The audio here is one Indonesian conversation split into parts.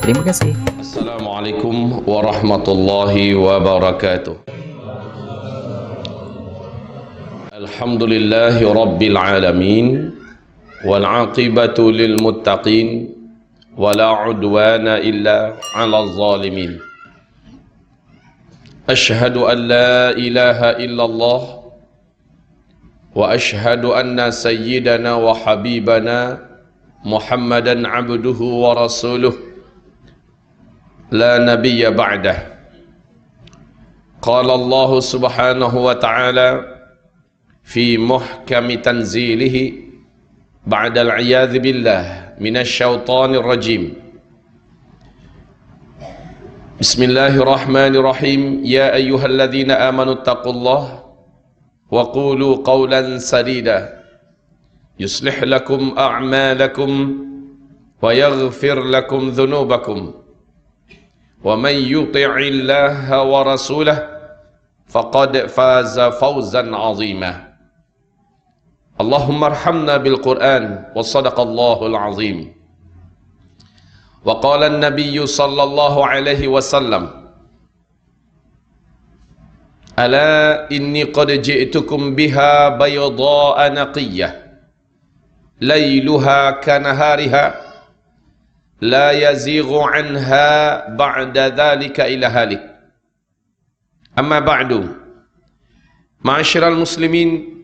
Terima kasih. Assalamualaikum warahmatullahi wabarakatuh. Alhamdulillahi rabbil alamin wal aqibatu lil muttaqin wala udwana illa 'alal zalimin. Asyhadu an la ilaha illallah wa asyhadu anna sayyidana wa habibana Muhammadan abduhu wa rasuluh la nabiyya ba'dah. Qala Allah subhanahu wa ta'ala fi muhkami tanzilihi ba'da al-'iyadhi billah minasy syaithanir rajim. Bismillahirrahmanirrahim. Ya ayyuhalladzina amanu taqullaha wa qulu qawlan sadida yuslih lakum a'malakum wa yaghfir lakum dhunubakum wa man yuti'illaha wa rasulahu faqad faza fawzan 'azima. Allahumma arhamna bil Qur'an wa sadaqallahul 'azim. Wa qala an-nabiy sallallahu alaihi wasallam, ala inni qad ji'tukum biha bayda'a naqiyyah layluha kanahariha la yazighu anha ba'da dhalika ila halik. Amma ba'du, ma'asyiral muslimin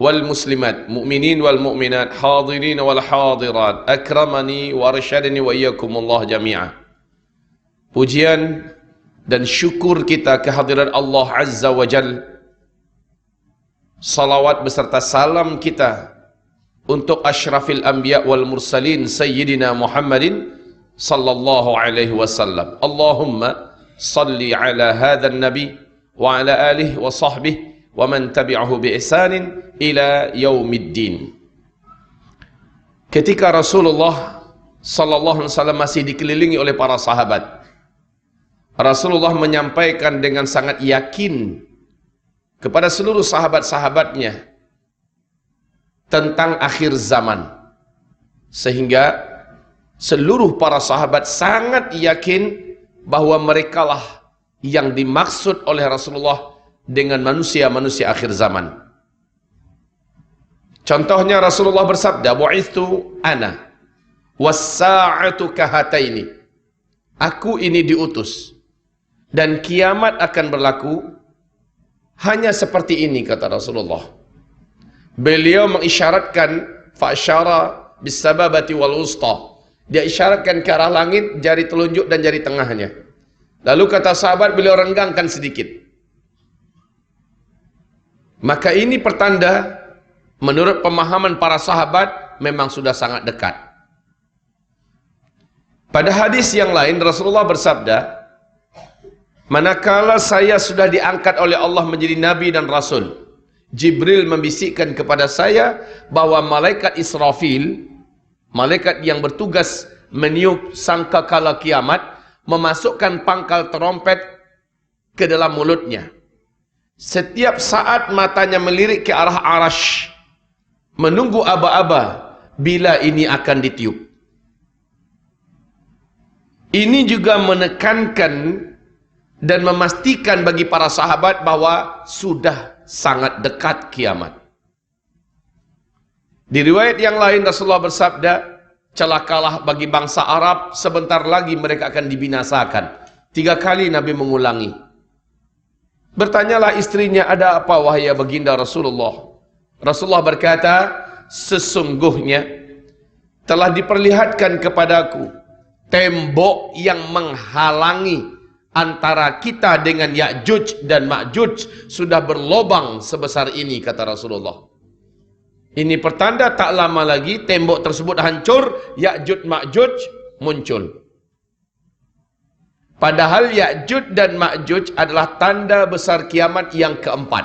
wal muslimat, mu'minin wal mu'minat, hadirin wal hadirat, akramani wa arsyadani wa iyyakumullah jami'an. Pujian dan syukur kita kehadirat Allah Azza wa Jal. Salawat beserta salam kita untuk asyrafil anbiya wal mursalin Sayyidina Muhammadin sallallahu alaihi wasallam. Allahumma salli ala hadzal nabi wa ala alihi wa sahbihi wa man tabi'ahu bi ihsanin ila yaumiddin. Ketika Rasulullah sallallahu alaihi wasallam masih dikelilingi oleh para sahabat, Rasulullah menyampaikan dengan sangat yakin kepada seluruh sahabat-sahabatnya tentang akhir zaman, sehingga seluruh para sahabat sangat yakin bahwa merekalah yang dimaksud oleh Rasulullah dengan manusia-manusia akhir zaman. Contohnya Rasulullah bersabda, bu'ithu ana was-sa'atu kahataini. Aku ini diutus dan kiamat akan berlaku hanya seperti ini, kata Rasulullah. Beliau mengisyaratkan fa'syara bis-sababati wal wusta. Dia isyaratkan ke arah langit, jari telunjuk dan jari tengahnya. Lalu kata sahabat, beliau renggangkan sedikit. Maka ini pertanda menurut pemahaman para sahabat memang sudah sangat dekat. Pada hadis yang lain Rasulullah bersabda, manakala saya sudah diangkat oleh Allah menjadi nabi dan rasul, Jibril membisikkan kepada saya bahwa malaikat Israfil, malaikat yang bertugas meniup sangkakala kiamat, memasukkan pangkal terompet ke dalam mulutnya. Setiap saat matanya melirik ke arah arasy, menunggu aba-aba bila ini akan ditiup. Ini juga menekankan dan memastikan bagi para sahabat bahwa sudah sangat dekat kiamat. Di riwayat yang lain Rasulullah bersabda, celakalah bagi bangsa Arab, sebentar lagi mereka akan dibinasakan. 3 kali Nabi mengulangi. Bertanyalah istrinya, ada apa wahai baginda Rasulullah? Rasulullah berkata, sesungguhnya telah diperlihatkan kepadaku tembok yang menghalangi antara kita dengan Ya'juj dan Ma'juj sudah berlobang sebesar ini, kata Rasulullah. Ini pertanda tak lama lagi tembok tersebut hancur, Ya'juj Ma'juj muncul. Padahal Ya'juj dan Ma'juj adalah tanda besar kiamat yang keempat.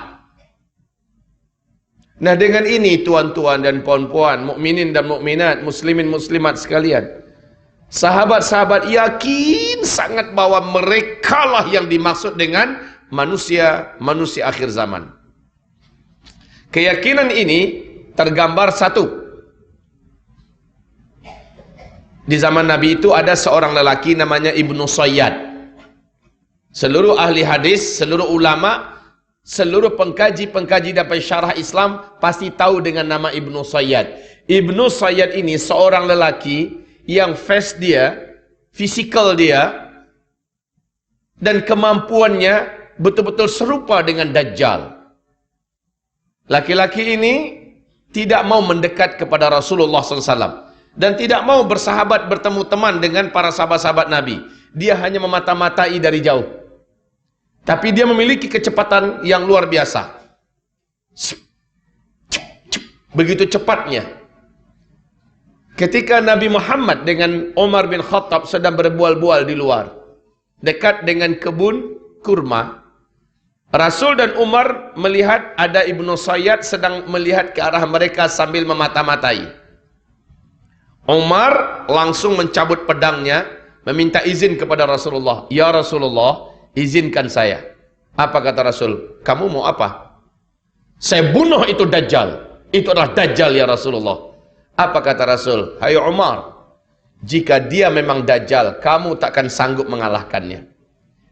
Nah, dengan ini tuan-tuan dan puan-puan, mukminin dan mukminat, muslimin muslimat sekalian, sahabat-sahabat yakin sangat bahwa merekalah yang dimaksud dengan manusia akhir zaman. Keyakinan ini tergambar satu, Di zaman Nabi itu ada seorang lelaki namanya Ibnu Sayyad. Seluruh ahli hadis, seluruh ulama, seluruh pengkaji-pengkaji dan pensyarah Islam pasti tahu dengan nama Ibnu Sayyad. Ibnu Sayyad ini seorang lelaki yang face dia, fisikal dia, dan kemampuannya betul-betul serupa dengan Dajjal. Laki-laki ini tidak mau mendekat kepada Rasulullah SAW dan tidak mau bersahabat, bertemu teman dengan para sahabat-sahabat Nabi. Dia hanya memata-matai dari jauh. Tapi dia memiliki kecepatan yang luar biasa. Begitu cepatnya. Ketika Nabi Muhammad dengan Umar bin Khattab sedang berbual-bual di luar, dekat dengan kebun kurma, Rasul dan Umar melihat ada Ibnu Sayyad sedang melihat ke arah mereka sambil memata-matai. Umar langsung mencabut pedangnya, meminta izin kepada Rasulullah. Ya Rasulullah, izinkan saya. Apa kata Rasul? Kamu mau apa? Saya bunuh itu Dajjal. Itu adalah Dajjal ya Rasulullah. Apa kata Rasul? Hai Umar, jika dia memang Dajjal, kamu takkan sanggup mengalahkannya.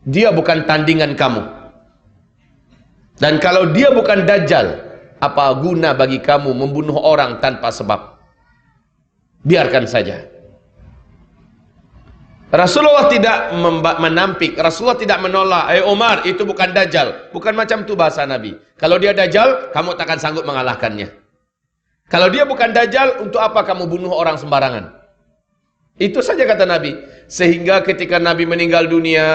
Dia bukan tandingan kamu. Dan kalau dia bukan Dajjal, apa guna bagi kamu membunuh orang tanpa sebab? Biarkan saja. Rasulullah tidak menampik, Rasulullah tidak menolak. Umar, itu bukan Dajjal. Bukan macam itu bahasa Nabi. Kalau dia Dajjal, kamu takkan sanggup mengalahkannya. Kalau dia bukan Dajjal, untuk apa kamu bunuh orang sembarangan? Itu saja kata Nabi. Sehingga ketika Nabi meninggal dunia,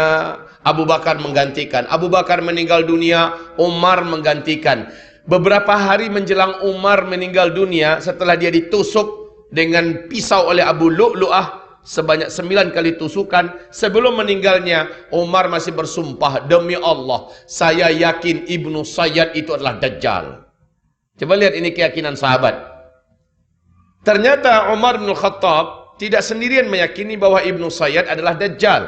Abu Bakar menggantikan. Abu Bakar meninggal dunia, Umar menggantikan. Beberapa hari menjelang Umar meninggal dunia, setelah dia ditusuk dengan pisau oleh Abu Lu'lu'ah sebanyak 9 kali tusukan, sebelum meninggalnya Umar masih bersumpah, demi Allah saya yakin Ibnu Sayyad itu adalah Dajjal. Coba lihat ini keyakinan sahabat. Ternyata Umar bin Khattab tidak sendirian meyakini bahwa Ibnu Sayyad adalah Dajjal.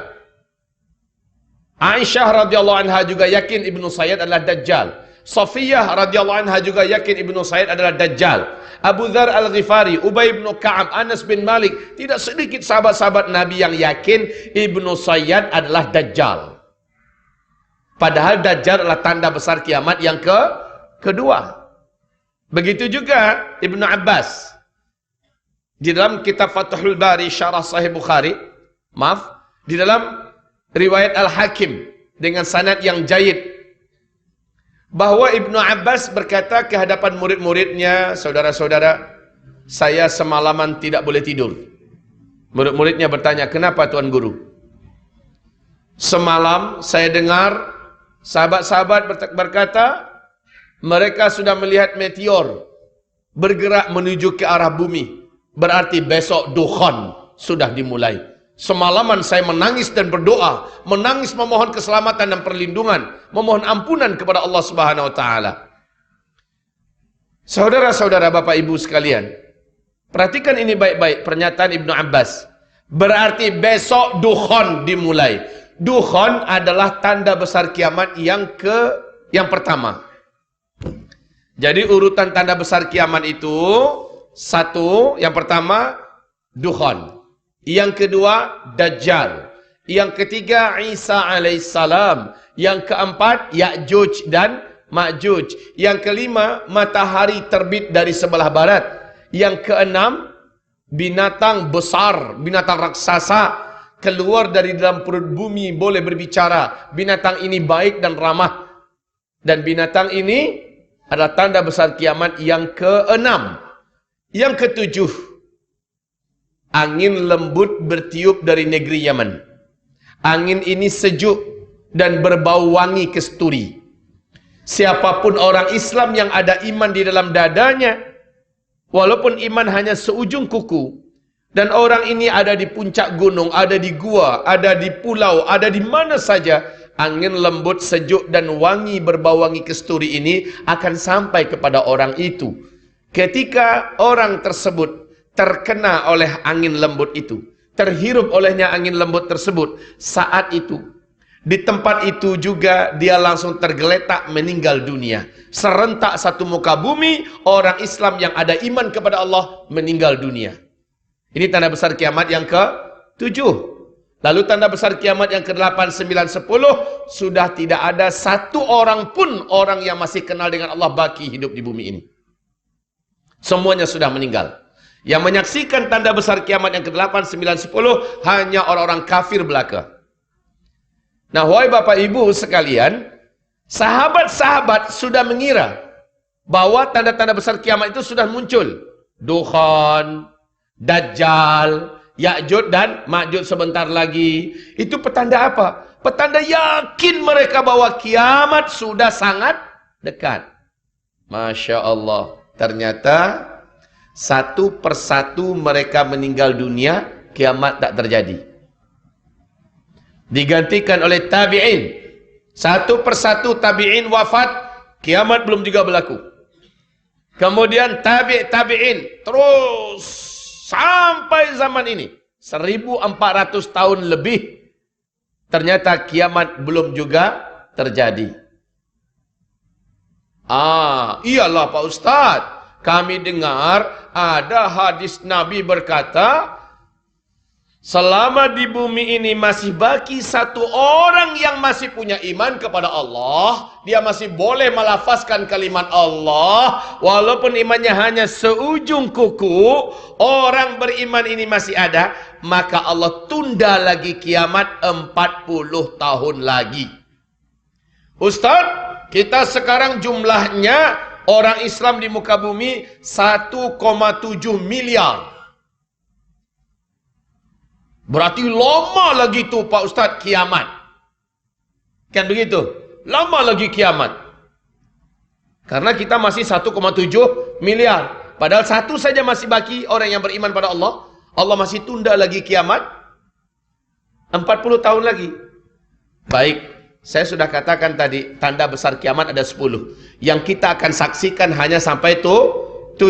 Aisyah radhiyallahu anha juga yakin Ibnu Sayyad adalah Dajjal. Safiyah radhiyallahu anha juga yakin Ibnu Sayyad adalah Dajjal. Abu Dzar Al-Ghifari, Ubay bin Ka'ab, Anas bin Malik, tidak sedikit sahabat-sahabat Nabi yang yakin Ibnu Sayyad adalah Dajjal. Padahal Dajjal adalah tanda besar kiamat yang kedua. Begitu juga Ibnu Abbas. Di dalam kitab Fathul Bari, Syarah Sahih Bukhari, di dalam riwayat Al-Hakim dengan sanad yang jayid, bahwa Ibnu Abbas berkata ke hadapan murid-muridnya, saudara-saudara, saya semalaman tidak boleh tidur. Murid-muridnya bertanya, kenapa Tuan Guru? Semalam saya dengar sahabat-sahabat berkata, mereka sudah melihat meteor bergerak menuju ke arah bumi. Berarti besok dukhan sudah dimulai. Semalaman saya menangis dan berdoa, menangis memohon keselamatan dan perlindungan, memohon ampunan kepada Allah Subhanahu wa taala. Saudara-saudara, Bapak Ibu sekalian, perhatikan ini baik-baik pernyataan Ibnu Abbas. Berarti besok dukhan dimulai. Dukhan adalah tanda besar kiamat yang pertama. Jadi urutan tanda besar kiamat itu, satu, yang pertama dukhan. Yang kedua Dajjal. Yang ketiga Isa alaihissalam. Yang keempat Ya'juj dan Ma'juj. Yang kelima matahari terbit dari sebelah barat. Yang keenam binatang besar, binatang raksasa keluar dari dalam perut bumi boleh berbicara. Binatang ini baik dan ramah. Dan binatang ini adalah tanda besar kiamat yang keenam. Yang ketujuh, angin lembut bertiup dari negeri Yaman. Angin ini sejuk dan berbau wangi kesturi. Siapapun orang Islam yang ada iman di dalam dadanya, walaupun iman hanya seujung kuku, dan orang ini ada di puncak gunung, ada di gua, ada di pulau, ada di mana saja, angin lembut, sejuk dan wangi berbau wangi kesturi ini akan sampai kepada orang itu. Ketika orang tersebut terkena oleh angin lembut itu, terhirup olehnya angin lembut tersebut, saat itu di tempat itu juga dia langsung tergeletak meninggal dunia. Serentak satu muka bumi, orang Islam yang ada iman kepada Allah meninggal dunia. Ini tanda besar kiamat yang ke-7. Lalu tanda besar kiamat yang ke-8, 9, 10. Sudah tidak ada satu orang pun orang yang masih kenal dengan Allah baki hidup di bumi ini. Semuanya sudah meninggal. Yang menyaksikan tanda besar kiamat yang ke-8, 9, 10 hanya orang-orang kafir belaka. Nah, wahai Bapak Ibu sekalian, sahabat-sahabat sudah mengira bahwa tanda-tanda besar kiamat itu sudah muncul. Dukhan, Dajjal, Ya'juj dan Ma'juj sebentar lagi. Itu petanda apa? Petanda yakin mereka bahwa kiamat sudah sangat dekat. Masya Allah. Ternyata satu persatu mereka meninggal dunia, kiamat tak terjadi. Digantikan oleh tabi'in. Satu persatu tabi'in wafat, kiamat belum juga berlaku. Kemudian tabi'in terus sampai zaman ini 1400 tahun lebih, ternyata kiamat belum juga terjadi. Iyalah Pak Ustadz, kami dengar ada hadis Nabi berkata, selama di bumi ini masih baki satu orang yang masih punya iman kepada Allah, dia masih boleh melafazkan kalimat Allah, walaupun imannya hanya seujung kuku, orang beriman ini masih ada, maka Allah tunda lagi kiamat 40 tahun lagi. Ustaz, kita sekarang jumlahnya orang Islam di muka bumi 1,7 miliar. Berarti lama lagi tu Pak Ustaz kiamat. Kan begitu? Lama lagi kiamat. Karena kita masih 1,7 miliar. Padahal satu saja masih baki orang yang beriman pada Allah. Allah masih tunda lagi kiamat 40 tahun lagi. Baik, saya sudah katakan tadi tanda besar kiamat ada 10. Yang kita akan saksikan hanya sampai 7.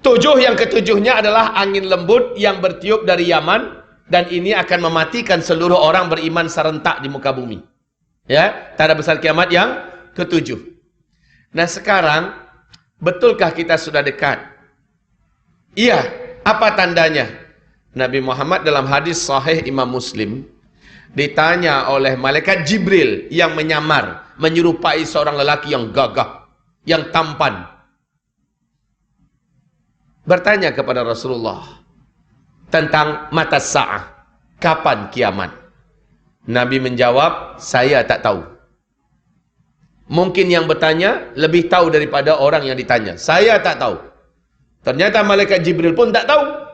7 yang ketujuhnya adalah angin lembut yang bertiup dari Yaman, dan ini akan mematikan seluruh orang beriman serentak di muka bumi. Ya, tanda besar kiamat yang ke-7. Nah, sekarang betulkah kita sudah dekat? Iya, apa tandanya? Nabi Muhammad dalam hadis sahih Imam Muslim ditanya oleh malaikat Jibril yang menyamar, menyerupai seorang lelaki yang gagah, yang tampan. Bertanya kepada Rasulullah tentang mata sa'ah, kapan kiamat? Nabi menjawab, saya tak tahu. Mungkin yang bertanya lebih tahu daripada orang yang ditanya. Saya tak tahu. Ternyata malaikat Jibril pun tak tahu.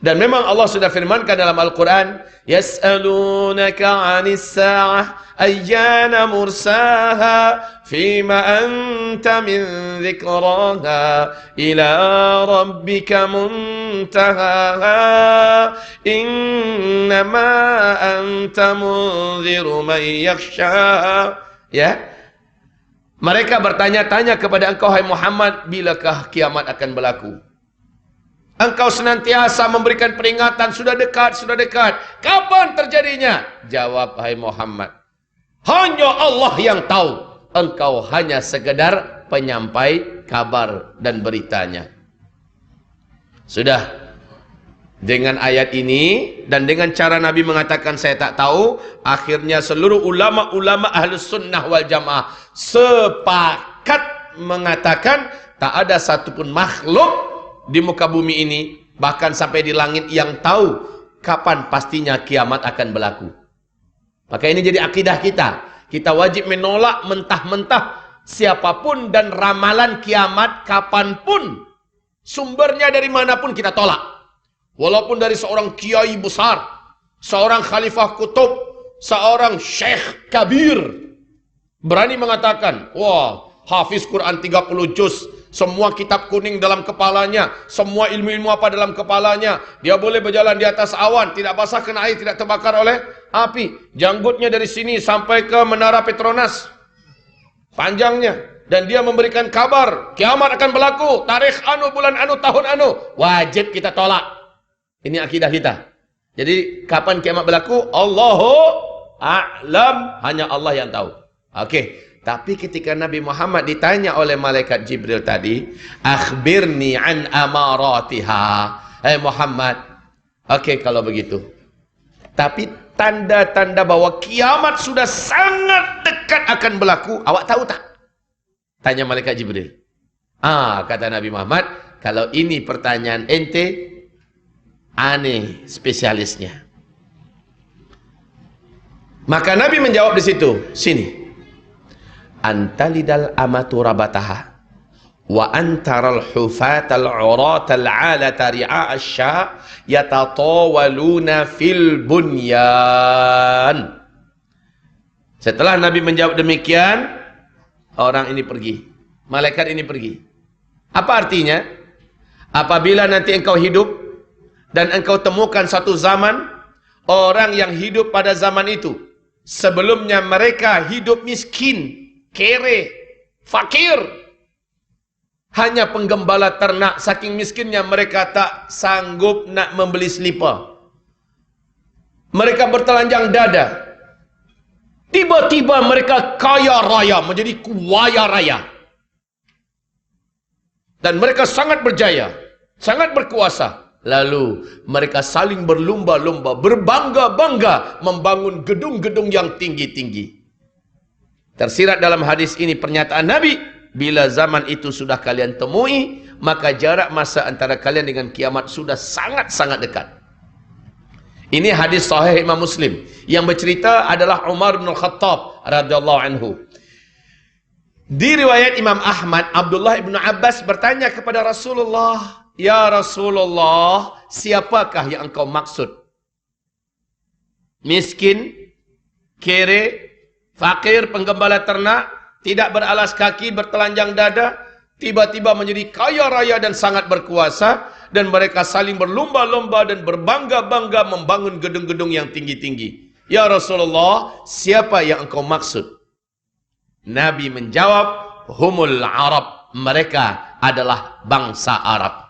Dan memang Allah sudah firmankan dalam Al-Quran, yas'alunaka 'anis sa'ah ayyana mursaha fima anta min dzikraha ila rabbika muntahaha innama anta munziru man yakhshaha. Ya, mereka bertanya-tanya kepada engkau hai Muhammad, bilakah kiamat akan berlaku? Engkau senantiasa memberikan peringatan, sudah dekat, sudah dekat. Kapan terjadinya? Jawab hai Muhammad, hanya Allah yang tahu. Engkau hanya sekedar penyampai kabar dan beritanya. Sudah. Dengan ayat ini dan dengan cara Nabi mengatakan saya tak tahu, akhirnya seluruh ulama-ulama Ahlus Sunnah wal Jamaah sepakat mengatakan tak ada satupun makhluk di muka bumi ini, bahkan sampai di langit, yang tahu kapan pastinya kiamat akan berlaku. Maka ini jadi akidah kita. Kita wajib menolak mentah-mentah siapapun dan ramalan kiamat kapanpun. Sumbernya dari manapun kita tolak. Walaupun dari seorang kiai besar, seorang khalifah kutub, seorang syekh kabir berani mengatakan, wah, hafiz Quran 30 juz, semua kitab kuning dalam kepalanya, semua ilmu-ilmu apa dalam kepalanya, dia boleh berjalan di atas awan, tidak basah kena air, tidak terbakar oleh api, janggutnya dari sini sampai ke Menara Petronas panjangnya, dan dia memberikan kabar kiamat akan berlaku tarikh anu, bulan anu, tahun anu. Wajib kita tolak. Ini akidah kita. Jadi kapan kiamat berlaku? Allahu a'lam, hanya Allah yang tahu. Oke, Tapi ketika Nabi Muhammad ditanya oleh malaikat Jibril tadi, akhbirni an amaratiha. Muhammad, oke kalau begitu. Tapi tanda-tanda bahwa kiamat sudah sangat dekat akan berlaku, awak tahu tak? Tanya malaikat Jibril. Kata Nabi Muhammad, kalau ini pertanyaan ente, aneh spesialisnya. Maka Nabi menjawab di situ, sini. Antalidal amatu rabataha wa antaral hufatal uratal alata ri'a asya yatatawaluna fil bunyan. Setelah Nabi menjawab demikian, orang ini pergi, malaikat ini pergi. Apa artinya? Apabila nanti engkau hidup dan engkau temukan satu zaman, orang yang hidup pada zaman itu sebelumnya mereka hidup miskin, kere, fakir, hanya penggembala ternak, saking miskinnya mereka tak sanggup nak membeli selipar. Mereka bertelanjang dada. Tiba-tiba mereka kaya raya, menjadi kuaya raya. Dan mereka sangat berjaya, sangat berkuasa. Lalu mereka saling berlumba-lumba, berbangga-bangga membangun gedung-gedung yang tinggi-tinggi. Tersirat dalam hadis ini pernyataan Nabi, bila zaman itu sudah kalian temui, maka jarak masa antara kalian dengan kiamat sudah sangat-sangat dekat. Ini hadis sahih Imam Muslim. Yang bercerita adalah Umar bin Khattab radhiyallahu anhu. Di riwayat Imam Ahmad, Abdullah bin Abbas bertanya kepada Rasulullah, "Ya Rasulullah, siapakah yang engkau maksud? Miskin, kere, fakir, penggembala ternak, tidak beralas kaki, bertelanjang dada, tiba-tiba menjadi kaya raya dan sangat berkuasa, dan mereka saling berlomba-lomba dan berbangga-bangga membangun gedung-gedung yang tinggi-tinggi. Ya Rasulullah, siapa yang engkau maksud?" Nabi menjawab, "Humul Arab." Mereka adalah bangsa Arab.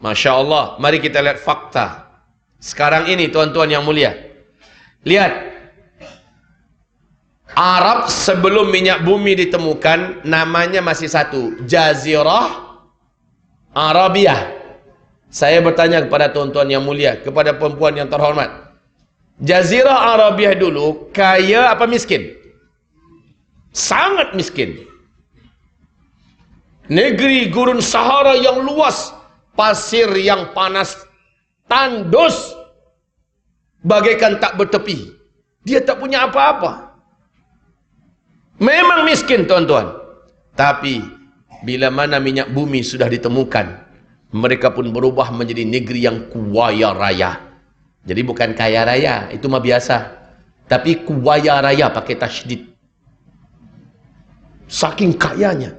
Masya Allah, mari kita lihat fakta. Sekarang ini tuan-tuan yang mulia, lihat, Arab sebelum minyak bumi ditemukan, namanya masih satu, Jazirah Arabiah. Saya bertanya kepada tuan-tuan yang mulia, kepada perempuan yang terhormat, Jazirah Arabiah dulu kaya apa miskin? Sangat miskin. Negeri gurun Sahara yang luas, pasir yang panas, tandus, bagaikan tak bertepi. Dia tak punya apa-apa. Memang miskin tuan-tuan. Tapi bila mana minyak bumi sudah ditemukan, mereka pun berubah menjadi negeri yang kuaya raya. Jadi bukan kaya raya, itu mah biasa. Tapi kuaya raya pakai tasydid. Saking kayanya.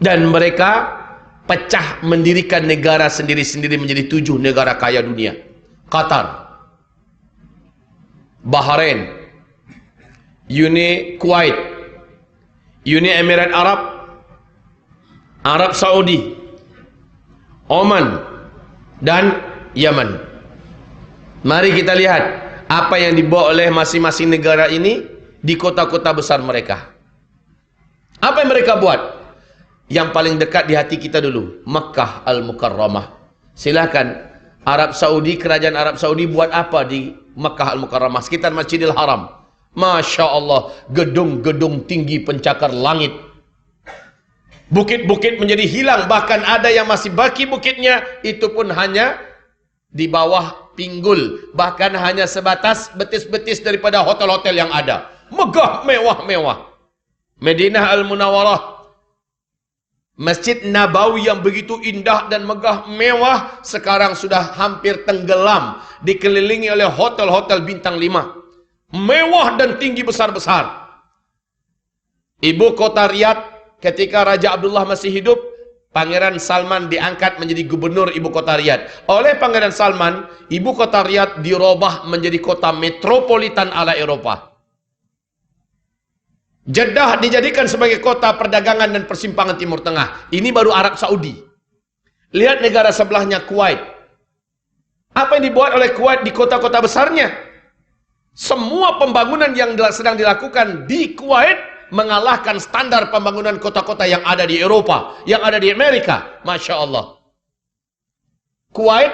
Dan mereka pecah mendirikan negara sendiri-sendiri menjadi 7 negara kaya dunia. Qatar, Bahrain, Uni Kuwait, Uni Emirat Arab, Arab Saudi, Oman, dan Yaman. Mari kita lihat apa yang dibawa oleh masing-masing negara ini di kota-kota besar mereka. Apa yang mereka buat? Yang paling dekat di hati kita dulu, Makkah Al-Mukarramah. Silakan, Arab Saudi, kerajaan Arab Saudi buat apa di Makkah Al-Mukarramah, sekitar Masjidil Haram? Masya Allah, gedung-gedung tinggi pencakar langit. Bukit-bukit menjadi hilang, bahkan ada yang masih baki bukitnya, itu pun hanya di bawah pinggul, bahkan hanya sebatas betis-betis daripada hotel-hotel yang ada. Megah, mewah-mewah. Madinah Al-Munawwarah, Masjid Nabawi yang begitu indah dan megah mewah, sekarang sudah hampir tenggelam, dikelilingi oleh hotel-hotel bintang 5. Mewah dan tinggi besar-besar. Ibu kota Riyadh, ketika Raja Abdullah masih hidup, Pangeran Salman diangkat menjadi gubernur ibu kota Riyadh. Oleh Pangeran Salman, ibu kota Riyadh dirubah menjadi kota metropolitan ala Eropah. Jeddah dijadikan sebagai kota perdagangan dan persimpangan Timur Tengah. Ini baru Arab Saudi. Lihat negara sebelahnya, Kuwait. Apa yang dibuat oleh Kuwait di kota-kota besarnya? Semua pembangunan yang sedang dilakukan di Kuwait mengalahkan standar pembangunan kota-kota yang ada di Eropa, yang ada di Amerika. Masya Allah. Kuwait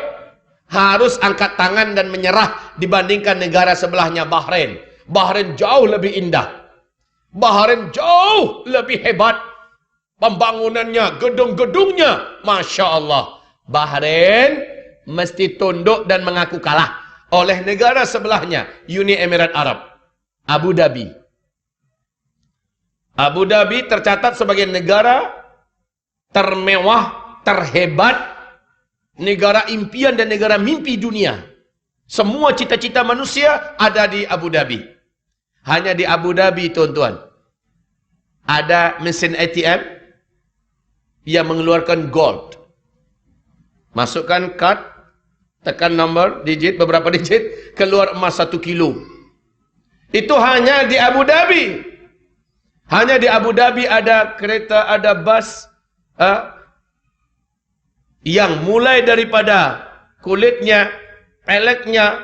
harus angkat tangan dan menyerah dibandingkan negara sebelahnya, Bahrain. Bahrain jauh lebih indah. Bahrain jauh lebih hebat. Pembangunannya, gedung-gedungnya, Masya Allah. Bahrain mesti tunduk dan mengaku kalah oleh negara sebelahnya, Uni Emirat Arab, Abu Dhabi. Abu Dhabi tercatat sebagai negara termewah, terhebat, negara impian dan negara mimpi dunia. Semua cita-cita manusia ada di Abu Dhabi. Hanya di Abu Dhabi, tuan-tuan, ada mesin ATM yang mengeluarkan gold. Masukkan kad, tekan nombor, digit, beberapa digit, keluar emas 1 kilo. Itu hanya di Abu Dhabi. Hanya di Abu Dhabi ada kereta, ada bus yang mulai daripada kulitnya, peleknya,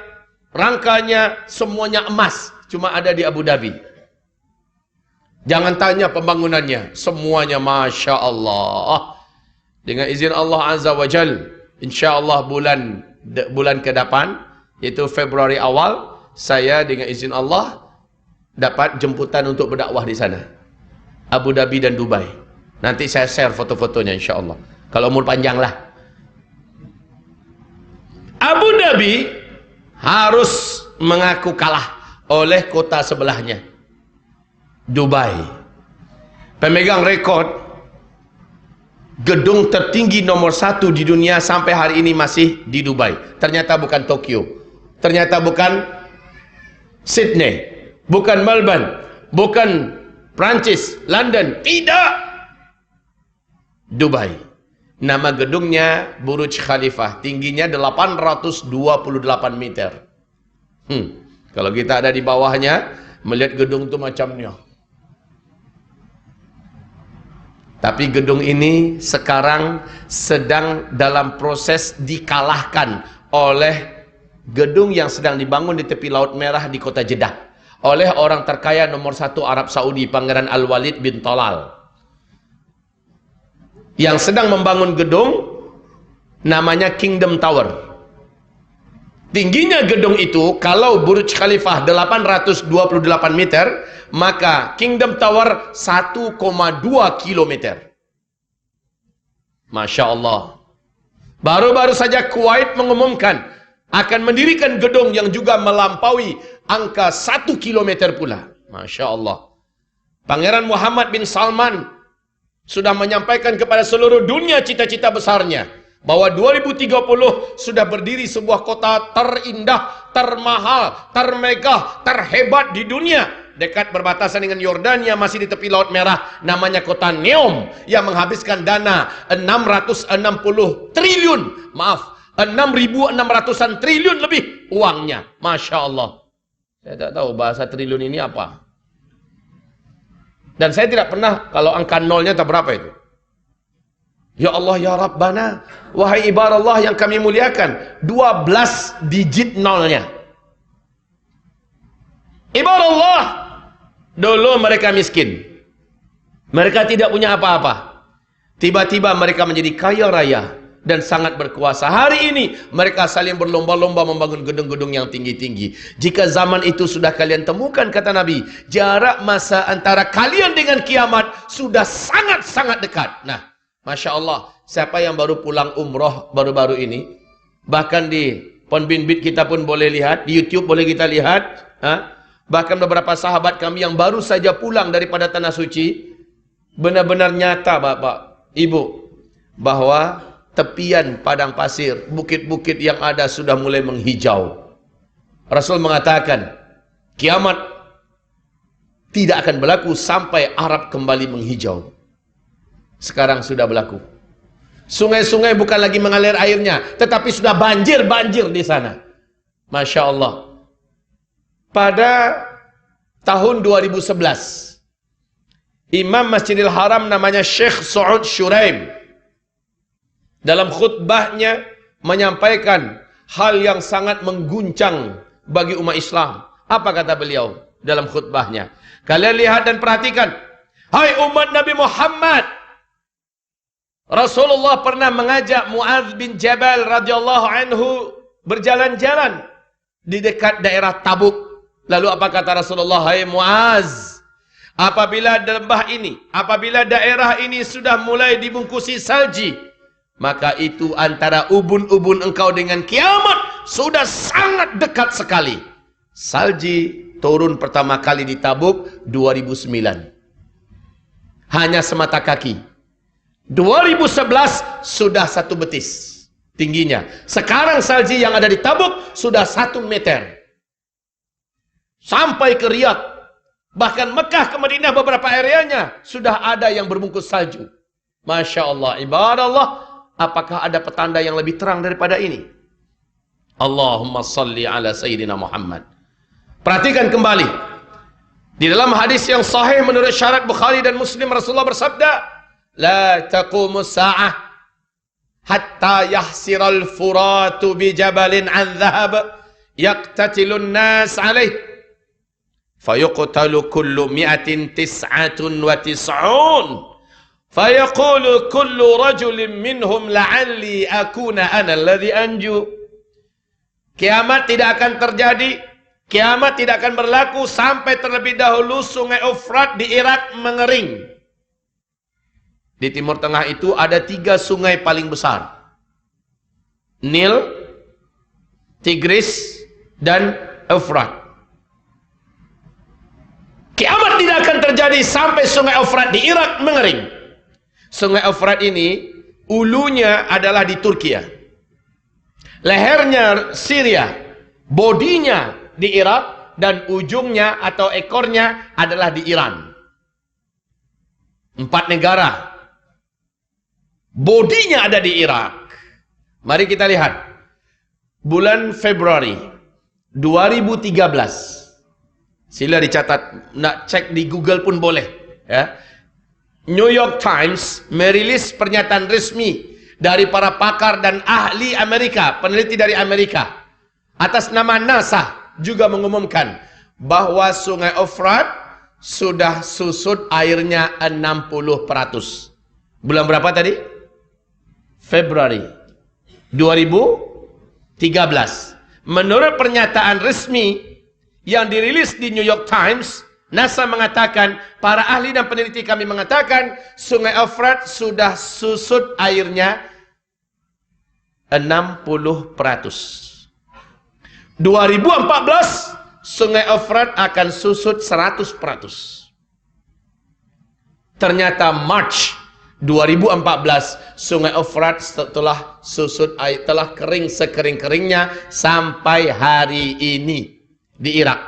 rangkanya, semuanya emas. Cuma ada di Abu Dhabi. Jangan tanya pembangunannya, semuanya Masya Allah. Dengan izin Allah Azza wa Jal, InsyaAllah bulan ke-8, yaitu Februari awal, saya dengan izin Allah dapat jemputan untuk berdakwah di sana, Abu Dhabi dan Dubai. Nanti saya share foto-fotonya insyaAllah, kalau umur panjang lah. Abu Dhabi harus mengaku kalah oleh kota sebelahnya, Dubai. Pemegang rekod gedung tertinggi nomor 1 di dunia sampai hari ini masih di Dubai. Ternyata bukan Tokyo, ternyata bukan Sydney, bukan Melbourne, bukan Prancis, London, tidak, Dubai. Nama gedungnya Burj Khalifah, tingginya 828 meter. Kalau kita ada di bawahnya, melihat gedung itu macamnya. Tapi gedung ini sekarang sedang dalam proses dikalahkan oleh gedung yang sedang dibangun di tepi Laut Merah di kota Jeddah oleh orang terkaya nomor 1 Arab Saudi, Pangeran Al-Walid bin Talal, yang sedang membangun gedung namanya Kingdom Tower. Tingginya gedung itu, kalau Burj Khalifah 828 meter, maka Kingdom Tower 1,2 kilometer. Masya Allah. Baru-baru saja Kuwait mengumumkan akan mendirikan gedung yang juga melampaui angka 1 kilometer pula. Masya Allah. Pangeran Muhammad bin Salman sudah menyampaikan kepada seluruh dunia cita-cita besarnya, bahwa 2030 sudah berdiri sebuah kota terindah, termahal, termegah, terhebat di dunia, dekat berbatasan dengan Yordania, masih di tepi Laut Merah, namanya kota Neom, yang menghabiskan dana 660 triliun, maaf, 6.600-an triliun lebih uangnya. Masya Allah. Saya tak tahu bahasa triliun ini apa. Dan saya tidak pernah, kalau angka nolnya tak berapa itu. Ya Allah, ya Rabbana, wahai ibarat Allah yang kami muliakan, 12 digit nolnya. Ibarat Allah, dulu mereka miskin, mereka tidak punya apa-apa. Tiba-tiba mereka menjadi kaya raya dan sangat berkuasa. Hari ini mereka saling berlomba-lomba membangun gedung-gedung yang tinggi-tinggi. Jika zaman itu sudah kalian temukan, kata Nabi, jarak masa antara kalian dengan kiamat sudah sangat-sangat dekat. Nah, Masya Allah, siapa yang baru pulang umroh baru-baru ini, bahkan di Ponbinbit kita pun boleh lihat, di YouTube boleh kita lihat, bahkan beberapa sahabat kami yang baru saja pulang daripada Tanah Suci, benar-benar nyata Bapak, Ibu, bahwa tepian padang pasir, bukit-bukit yang ada sudah mulai menghijau. Rasul mengatakan, kiamat tidak akan berlaku sampai Arab kembali menghijau. Sekarang sudah berlaku. Sungai-sungai bukan lagi mengalir airnya, tetapi sudah banjir-banjir di sana. Masya Allah. Pada tahun 2011, Imam Masjidil Haram namanya Syekh Saud Shuraim, dalam khutbahnya menyampaikan hal yang sangat mengguncang bagi umat Islam. Apa kata beliau dalam khutbahnya? Kalian lihat dan perhatikan. Hai umat Nabi Muhammad. Rasulullah pernah mengajak Muadz bin Jabal radhiyallahu anhu berjalan-jalan di dekat daerah Tabuk. Lalu apa kata Rasulullah? Hai Muadz, apabila lembah ini, apabila daerah ini sudah mulai dibungkusi salji, maka itu antara ubun-ubun engkau dengan kiamat sudah sangat dekat sekali. Salji turun pertama kali di Tabuk 2009. Hanya semata kaki. 2011 sudah 1 betis tingginya. Sekarang salji yang ada di Tabuk sudah 1 meter. Sampai ke Riyadh. Bahkan Mekah ke Madinah beberapa areanya sudah ada yang berbungkus salju. Masya Allah, ibadah Allah. Apakah ada petanda yang lebih terang daripada ini? Allahumma salli ala Sayyidina Muhammad. Perhatikan kembali. Di dalam hadis yang sahih menurut syarat Bukhari dan Muslim, Rasulullah bersabda, La taqumus sa'ah hatta yahsiral furatu bi jabalin an dhahab yaqtatilun nas alaih fayuqtalu kullu mi'atin tis'atun wa tis'un fayaqulu kullu rajulin minhum la'alli akuna ana alladhi anju. Kiamat tidak akan terjadi. Kiamat tidak akan berlaku sampai terlebih dahulu sungai Efrat di Irak mengering. Di Timur Tengah itu ada 3 sungai paling besar. Nil, Tigris, dan Efrat. Kiamat tidak akan terjadi sampai sungai Efrat di Irak mengering. Sungai Efrat ini, ulunya adalah di Turki. Lehernya Syria, bodinya di Irak, dan ujungnya atau ekornya adalah di Iran. 4 negara. Bodinya ada di Irak. Mari kita lihat. Bulan Februari 2013. Sila dicatat, nak cek di Google pun boleh. Ya. New York Times merilis pernyataan resmi dari para pakar dan ahli Amerika, peneliti dari Amerika, atas nama NASA, juga mengumumkan bahwa sungai Efrat sudah susut airnya 60%. Bulan berapa tadi? Februari 2013. Menurut pernyataan resmi yang dirilis di New York Times, NASA mengatakan, para ahli dan peneliti kami mengatakan, sungai Efrat sudah susut airnya 60%. 2014 sungai Efrat akan susut 100%. Ternyata March 2014 sungai Efrat setelah susut air, telah kering sekering-keringnya sampai hari ini di Irak.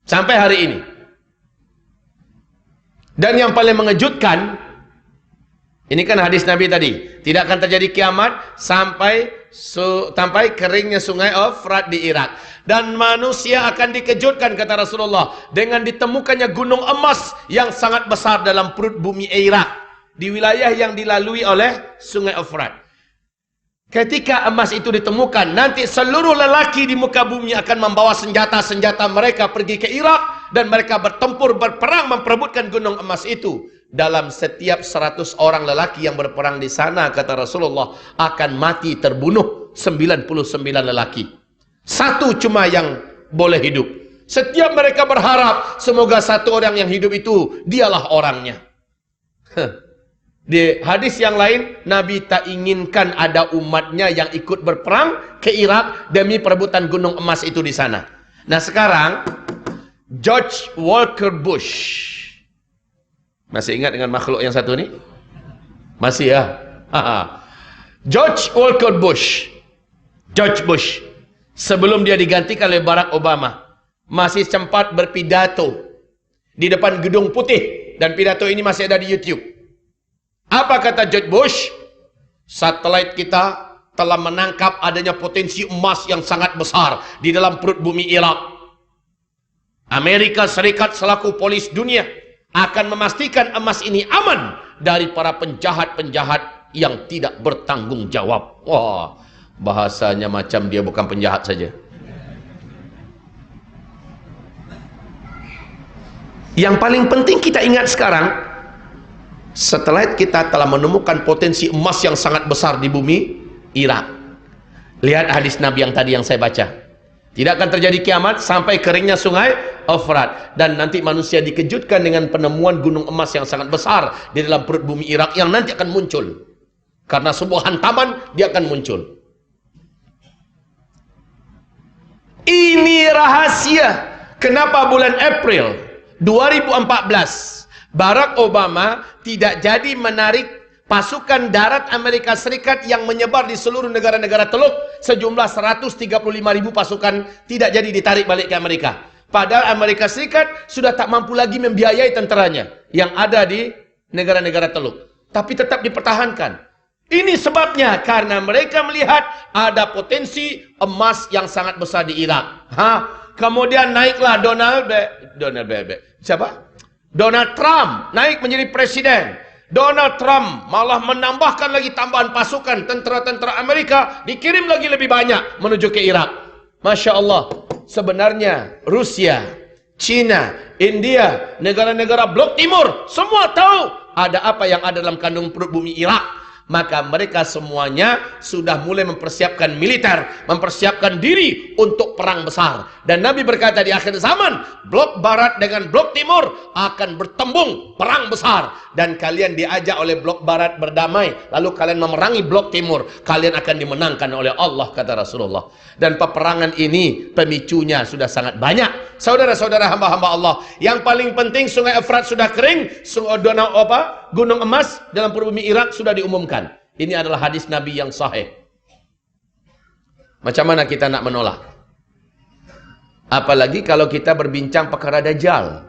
Sampai hari ini. Dan yang paling mengejutkan, ini kan hadis Nabi tadi, tidak akan terjadi kiamat sampai keringnya sungai Efrat di Irak. Dan manusia akan dikejutkan, kata Rasulullah, dengan ditemukannya gunung emas yang sangat besar dalam perut bumi Irak, di wilayah yang dilalui oleh sungai Efrat. Ketika emas itu ditemukan, nanti seluruh lelaki di muka bumi akan membawa senjata-senjata mereka pergi ke Irak, dan mereka bertempur, berperang, memperebutkan gunung emas itu. Dalam setiap 100 orang lelaki yang berperang di sana, kata Rasulullah, akan mati terbunuh 99 lelaki. 1 cuma yang boleh hidup. Setiap mereka berharap semoga 1 orang yang hidup itu dialah orangnya. Di hadis yang lain, Nabi tak inginkan ada umatnya yang ikut berperang ke Irak demi perebutan gunung emas itu di sana. Nah sekarang, George Walker Bush. Masih ingat dengan makhluk yang satu ini? Masih ya? George Walker Bush. George Bush. Sebelum dia digantikan oleh Barack Obama, masih sempat berpidato di depan Gedung Putih. Dan pidato ini masih ada di YouTube. Apa kata George Bush? Satelit kita telah menangkap adanya potensi emas yang sangat besar di dalam perut bumi Irak. Amerika Serikat selaku polis dunia akan memastikan emas ini aman dari para penjahat-penjahat yang tidak bertanggung jawab. Wah, bahasanya macam dia bukan penjahat saja. Yang paling penting kita ingat sekarang, setelah kita telah menemukan potensi emas yang sangat besar di bumi Irak. Lihat hadis Nabi yang tadi yang saya baca. Tidak akan terjadi kiamat sampai keringnya sungai Efrat, dan nanti manusia dikejutkan dengan penemuan gunung emas yang sangat besar di dalam perut bumi Irak yang nanti akan muncul. Karena sebuah hantaman dia akan muncul. Ini rahasia kenapa bulan April 2014 Barack Obama tidak jadi menarik pasukan darat Amerika Serikat yang menyebar di seluruh negara-negara Teluk sejumlah 135.000 pasukan tidak jadi ditarik balik ke Amerika. Padahal Amerika Serikat sudah tak mampu lagi membiayai tenteranya yang ada di negara-negara Teluk. Tapi tetap dipertahankan. Ini sebabnya karena mereka melihat ada potensi emas yang sangat besar di Irak. Kemudian naiklah Donald Trump naik menjadi presiden. Donald Trump malah menambahkan lagi tambahan pasukan tentera-tentera Amerika, dikirim lagi lebih banyak menuju ke Irak. Masya Allah, sebenarnya Rusia, China, India, negara-negara blok timur semua tahu ada apa yang ada dalam kandung perut bumi Irak. Maka mereka semuanya sudah mulai mempersiapkan militer, mempersiapkan diri untuk perang besar. Dan Nabi berkata di akhir zaman, blok barat dengan blok timur akan bertembung perang besar. Dan kalian diajak oleh blok barat berdamai, lalu kalian memerangi blok timur, kalian akan dimenangkan oleh Allah, kata Rasulullah. Dan peperangan ini pemicunya sudah sangat banyak. Saudara-saudara hamba-hamba Allah, yang paling penting sungai Efrat sudah kering, gunung emas dalam perut bumi Irak sudah diumumkan. Ini adalah hadis Nabi yang sahih. Macam mana kita nak menolak? Apalagi kalau kita berbincang perkara Dajjal.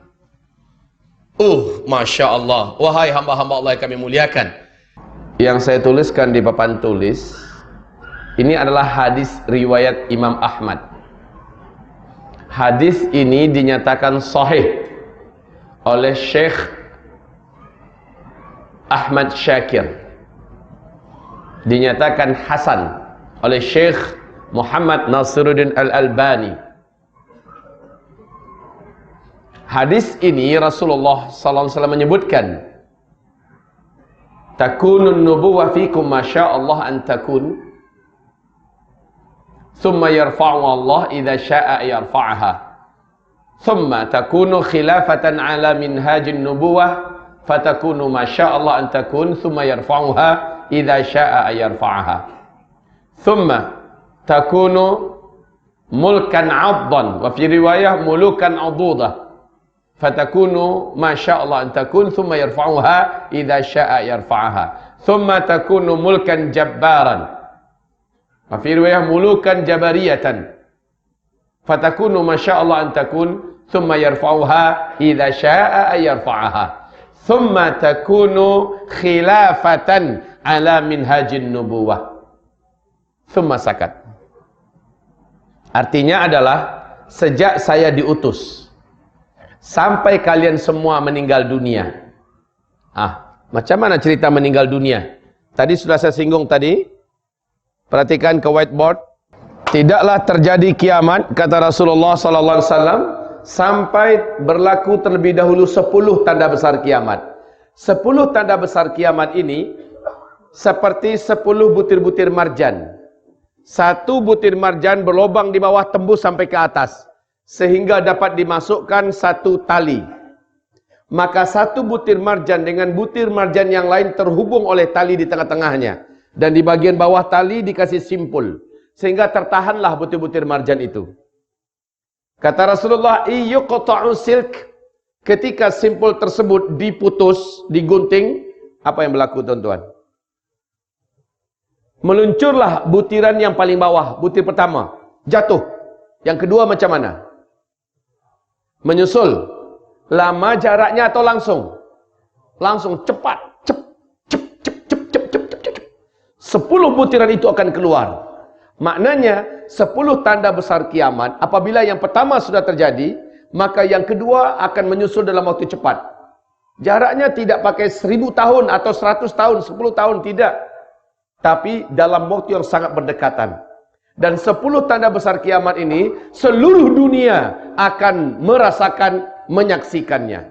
Masya Allah. Wahai hamba-hamba Allah yang kami muliakan, yang saya tuliskan di papan tulis ini adalah hadis riwayat Imam Ahmad. Hadis ini dinyatakan sahih oleh Syekh Ahmad Syakir, dinyatakan hasan oleh Syekh Muhammad Nasiruddin Al-Albani. Hadis ini Rasulullah sallallahu alaihi wasallam menyebutkan, takunun nubuwah fikum masyaallah an takun, thumma yarfa'u Allah idza syaa'a yarfa'aha, thumma takunu khilafatan ala minhajin nubuwah fatakunu masyaallah an takun, thumma yarfa'uha idza syaa'a yarfa'aha, thumma takunu mulkan 'addan wa fi riwayah mulukan 'adudah fatakunu masyaallah an takun, thumma yarfa'uha idza syaa'a yarfa'aha, thumma takunu mulkan jabbaran wa fi riwayah mulukan jabariyatan fatakunu masyaallah an takun, thumma yarfa'uha idza syaa'a yarfa'aha, thumma takunu khilafatan ala minhajin nubuwah, thumma sakat. Artinya adalah sejak saya diutus sampai kalian semua meninggal dunia. Macam mana cerita meninggal dunia? Tadi sudah saya singgung tadi. Perhatikan ke whiteboard. Tidaklah terjadi kiamat, kata Rasulullah sallallahu alaihi wasallam, sampai berlaku terlebih dahulu 10 tanda besar kiamat. 10 tanda besar kiamat ini seperti 10 butir-butir marjan. Satu butir marjan berlubang di bawah tembus sampai ke atas, sehingga dapat dimasukkan satu tali. Maka satu butir marjan dengan butir marjan yang lain terhubung oleh tali di tengah-tengahnya. Dan di bagian bawah tali dikasih simpul, sehingga tertahanlah butir-butir marjan itu. Kata Rasulullah, iyuqta'u silk, ketika simpul tersebut diputus, digunting, apa yang berlaku tuan-tuan? Meluncurlah butiran yang paling bawah, butir pertama, jatuh. Yang kedua macam mana? Menyusul. Lama jaraknya atau langsung? Langsung, cepat. 10 butiran itu akan keluar. Maknanya 10 tanda besar kiamat. Apabila yang pertama sudah terjadi, maka yang kedua akan menyusul dalam waktu cepat. Jaraknya tidak pakai 1000 tahun atau 100 tahun, 10 tahun, tidak. Tapi dalam waktu yang sangat berdekatan. Dan 10 tanda besar kiamat ini seluruh dunia akan merasakan, menyaksikannya.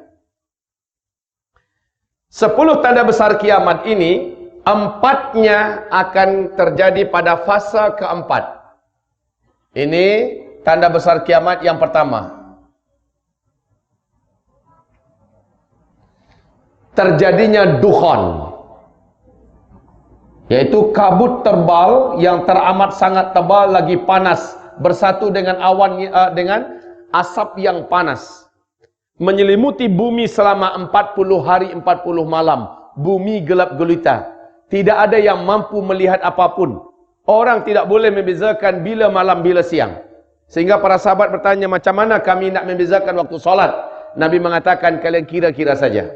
10 tanda besar kiamat ini, 4-nya akan terjadi pada fase keempat. Ini tanda besar kiamat yang pertama. Terjadinya dukhan, yaitu kabut tebal yang teramat sangat tebal lagi panas, bersatu dengan awan dengan asap yang panas, menyelimuti bumi selama 40 hari 40 malam. Bumi gelap gulita, tidak ada yang mampu melihat apapun. Orang tidak boleh membezakan bila malam bila siang. Sehingga para sahabat bertanya, macam mana kami nak membezakan waktu solat? Nabi mengatakan, kalian kira-kira saja.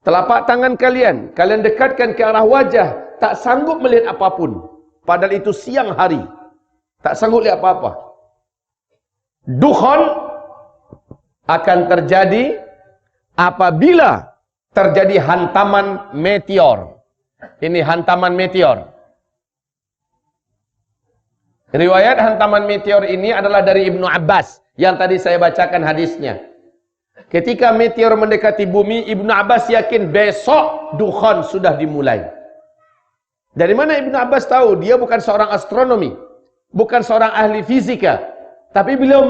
Telapak tangan kalian dekatkan ke arah wajah, tak sanggup melihat apapun. Padahal itu siang hari, tak sanggup lihat apa-apa. Dukhan akan terjadi apabila terjadi hantaman meteor. Ini hantaman meteor. Riwayat hantaman meteor ini adalah dari Ibnu Abbas yang tadi saya bacakan hadisnya. Ketika meteor mendekati bumi, Ibnu Abbas yakin besok dukhan sudah dimulai. Dari mana Ibnu Abbas tahu? Dia bukan seorang astronomi, bukan seorang ahli fisika, tapi beliau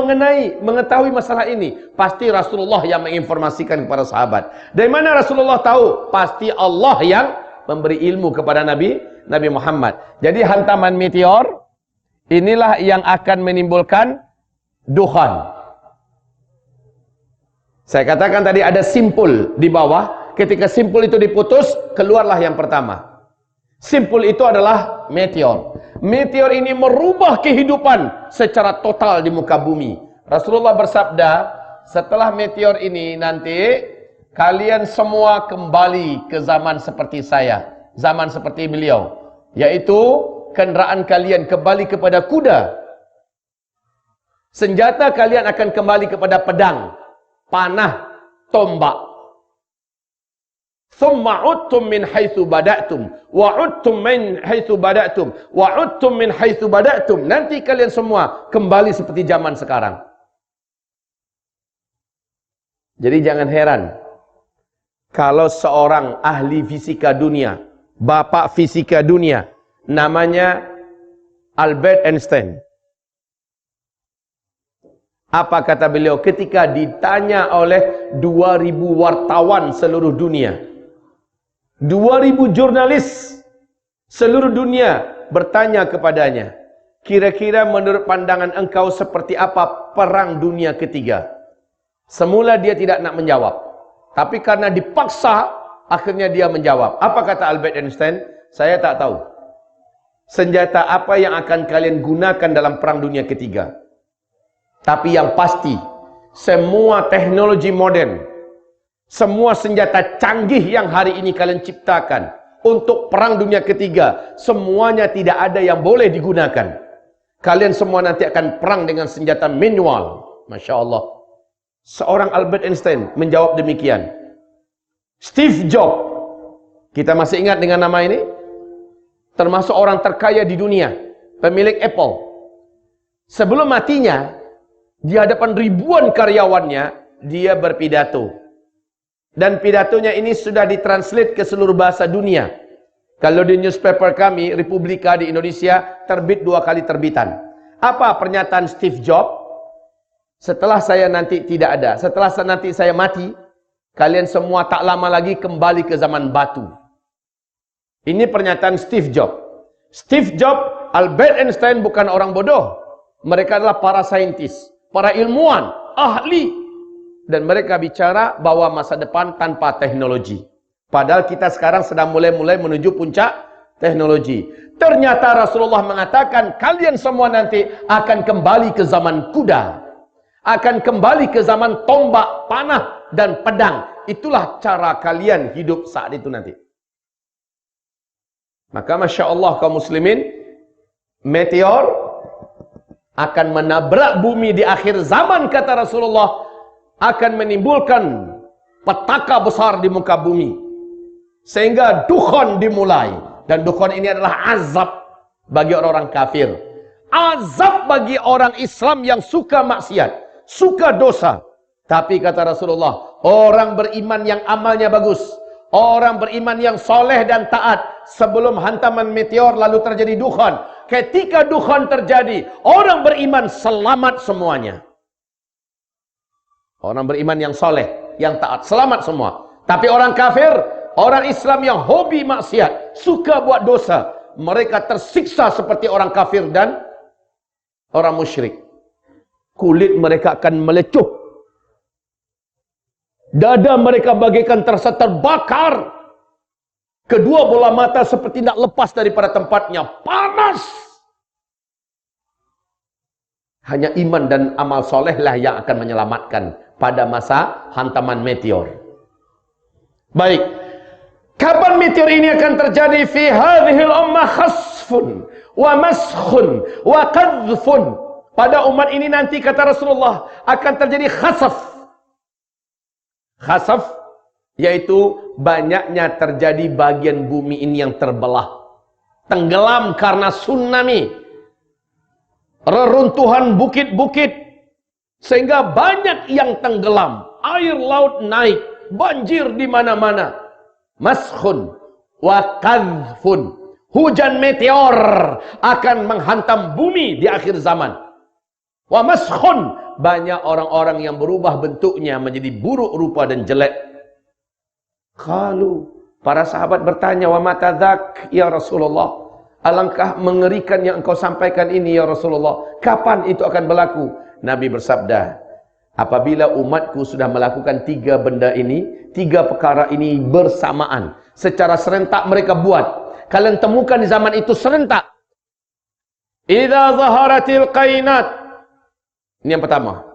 mengetahui masalah ini. Pasti Rasulullah yang menginformasikan kepada sahabat. Dari mana Rasulullah tahu? Pasti Allah yang memberi ilmu kepada Nabi Muhammad. Jadi hantaman meteor inilah yang akan menimbulkan dukhan. Saya katakan tadi ada simpul di bawah. Ketika simpul itu diputus, keluarlah yang pertama. Simpul itu adalah meteor. Meteor ini merubah kehidupan secara total di muka bumi. Rasulullah bersabda, setelah meteor ini nanti kalian semua kembali ke zaman seperti saya, zaman seperti beliau, yaitu kenderaan kalian kembali kepada kuda. Senjata kalian akan kembali kepada pedang, panah, tombak. Thumma udtum min haitsu bada'tum wa udtum min haitsu bada'tum wa udtum min haitsu bada'tum. Nanti kalian semua kembali seperti zaman sekarang. Jadi jangan heran kalau seorang ahli fisika dunia, bapak fisika dunia, namanya Albert Einstein. Apa kata beliau ketika ditanya oleh 2000 wartawan seluruh dunia? 2000 jurnalis seluruh dunia bertanya kepadanya, kira-kira menurut pandangan engkau seperti apa perang dunia ketiga? Semula dia tidak nak menjawab, tapi karena dipaksa, akhirnya dia menjawab. Apa kata Albert Einstein? Saya tak tahu. Senjata apa yang akan kalian gunakan dalam perang dunia ketiga? Tapi yang pasti, semua teknologi modern, semua senjata canggih yang hari ini kalian ciptakan untuk perang dunia ketiga, semuanya tidak ada yang boleh digunakan. Kalian semua nanti akan perang dengan senjata manual. Masya Allah. Seorang Albert Einstein menjawab demikian. Steve Jobs, kita masih ingat dengan nama ini? Termasuk orang terkaya di dunia, pemilik Apple. Sebelum matinya, di hadapan ribuan karyawannya, dia berpidato. Dan pidatonya ini sudah ditranslate ke seluruh bahasa dunia. Kalau di newspaper kami, Republika di Indonesia, terbit 2 kali terbitan. Apa pernyataan Steve Jobs? Setelah saya nanti tidak ada, setelah nanti saya mati, kalian semua tak lama lagi kembali ke zaman batu. Ini pernyataan Steve Jobs. Steve Jobs, Albert Einstein bukan orang bodoh. Mereka adalah para saintis, para ilmuwan, ahli. Dan mereka bicara bahwa masa depan tanpa teknologi. Padahal kita sekarang sedang mulai menuju puncak teknologi. Ternyata Rasulullah mengatakan, kalian semua nanti akan kembali ke zaman kuda. Akan kembali ke zaman tombak, panah, dan pedang. Itulah cara kalian hidup saat itu nanti. Maka Masya Allah kaum muslimin, meteor akan menabrak bumi di akhir zaman, kata Rasulullah, akan menimbulkan petaka besar di muka bumi. Sehingga dukhan dimulai. Dan dukhan ini adalah azab bagi orang-orang kafir. Azab bagi orang Islam yang suka maksiat, suka dosa. Tapi kata Rasulullah, orang beriman yang amalnya bagus, orang beriman yang soleh dan taat sebelum hantaman meteor lalu terjadi dukhan. Ketika dukhan terjadi, orang beriman selamat semuanya. Orang beriman yang soleh, yang taat, selamat semua. Tapi orang kafir, orang Islam yang hobi maksiat, suka buat dosa, mereka tersiksa seperti orang kafir dan orang musyrik. Kulit mereka akan melecuh. Dada mereka bagaikan terasa terbakar. Kedua bola mata seperti nak lepas daripada tempatnya. Panas. Hanya iman dan amal solehlah yang akan menyelamatkan pada masa hantaman meteor. Baik. Kapan meteor ini akan terjadi? Fi hadhil ummah khasfun wa maskhun wa qadhfun. Pada umat ini nanti kata Rasulullah akan terjadi khasaf. Khasaf yaitu banyaknya terjadi bagian bumi ini yang terbelah. Tenggelam karena tsunami. Reruntuhan bukit-bukit sehingga banyak yang tenggelam, air laut naik, banjir di mana-mana. Maskhun wa qadhfun, hujan meteor akan menghantam bumi di akhir zaman. Wa maskhun, banyak orang-orang yang berubah bentuknya menjadi buruk rupa dan jelek. Qalu, para sahabat bertanya, wa matadzak ya Rasulullah? Alangkah mengerikan yang engkau sampaikan ini ya Rasulullah. Kapan itu akan berlaku? Nabi bersabda, apabila umatku sudah melakukan tiga benda ini, tiga perkara ini bersamaan, secara serentak mereka buat. Kalian temukan di zaman itu serentak. Idza zaharatil qainat, ini yang pertama.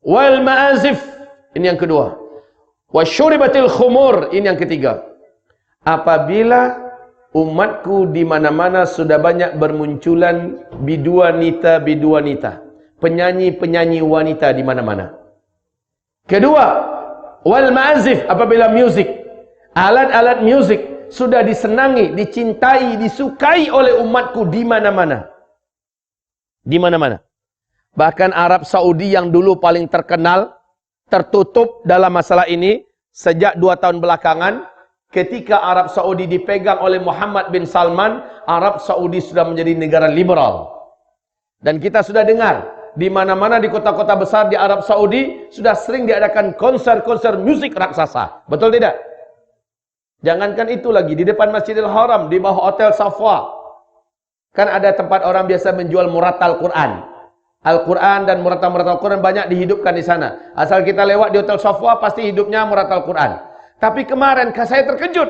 Wal ma'azif, ini yang kedua. Wasyuribatil khumur, ini yang ketiga. Apabila umatku di mana-mana sudah banyak bermunculan biduanita, penyanyi-penyanyi wanita di mana-mana. Kedua, wal ma'azif, apabila musik, alat-alat musik sudah disenangi, dicintai, disukai oleh umatku di mana-mana. Di mana-mana. Bahkan Arab Saudi yang dulu paling terkenal, tertutup dalam masalah ini sejak 2 tahun belakangan. Ketika Arab Saudi dipegang oleh Muhammad bin Salman, Arab Saudi sudah menjadi negara liberal. Dan kita sudah dengar, di mana-mana di kota-kota besar di Arab Saudi, sudah sering diadakan konser-konser musik raksasa. Betul tidak? Jangankan itu lagi, di depan Masjidil Haram, di bawah Hotel Safwa, kan ada tempat orang biasa menjual muratal Quran. Al-Quran dan muratal-muratal Quran banyak dihidupkan di sana. Asal kita lewat di Hotel Safwa, pasti hidupnya muratal Quran. Tapi kemarin saya terkejut.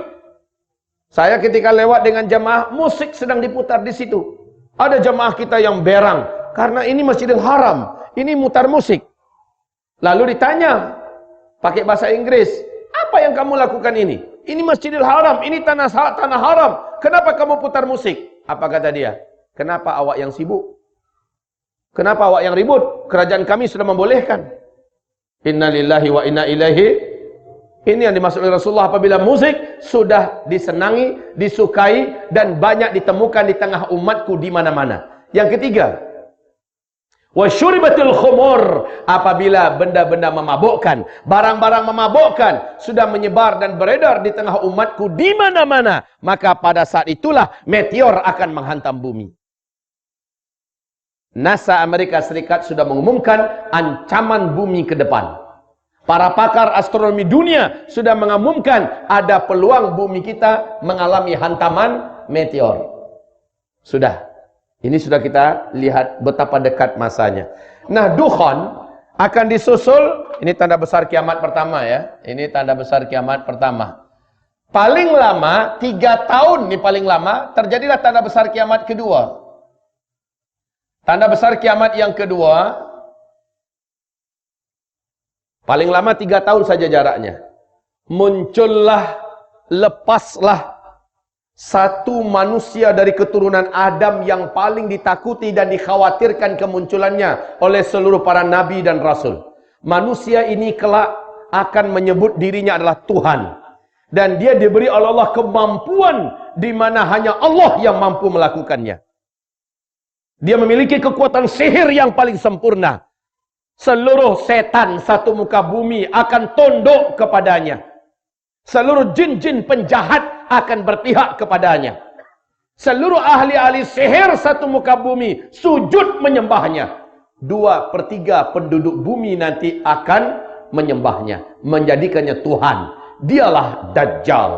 Saya ketika lewat dengan jamaah, musik sedang diputar di situ. Ada jamaah kita yang berang karena ini Masjidil Haram, ini mutar musik. Lalu ditanya pakai bahasa Inggris, apa yang kamu lakukan ini? Ini Masjidil Haram, ini tanah haram. Kenapa kamu putar musik? Apa kata dia? Kenapa awak yang sibuk? Kenapa awak yang ribut? Kerajaan kami sudah membolehkan. Inna lillahi wa inna ilaihi. Ini yang dimaksud oleh Rasulullah, apabila musik sudah disenangi, disukai dan banyak ditemukan di tengah umatku di mana-mana. Yang ketiga, wasyuribatil khumur, apabila benda-benda memabukkan, barang-barang memabukkan sudah menyebar dan beredar di tengah umatku di mana-mana, maka pada saat itulah meteor akan menghantam bumi. NASA Amerika Serikat sudah mengumumkan ancaman bumi ke depan. Para pakar astronomi dunia sudah mengumumkan ada peluang bumi kita mengalami hantaman meteor. Sudah. Ini sudah kita lihat betapa dekat masanya. Nah, dukhan akan disusul, ini tanda besar kiamat pertama ya. Ini tanda besar kiamat pertama. Paling lama 3 tahun nih paling lama terjadilah tanda besar kiamat kedua. Tanda besar kiamat yang kedua paling lama 3 tahun saja jaraknya. Muncullah, lepaslah satu manusia dari keturunan Adam yang paling ditakuti dan dikhawatirkan kemunculannya oleh seluruh para nabi dan rasul. Manusia ini kelak akan menyebut dirinya adalah Tuhan. Dan dia diberi oleh Allah kemampuan di mana hanya Allah yang mampu melakukannya. Dia memiliki kekuatan sihir yang paling sempurna. Seluruh setan satu muka bumi akan tunduk kepadanya. Seluruh jin-jin penjahat akan berpihak kepadanya. Seluruh ahli-ahli sihir satu muka bumi sujud menyembahnya. 2/3 penduduk bumi nanti akan menyembahnya, menjadikannya Tuhan. Dialah Dajjal.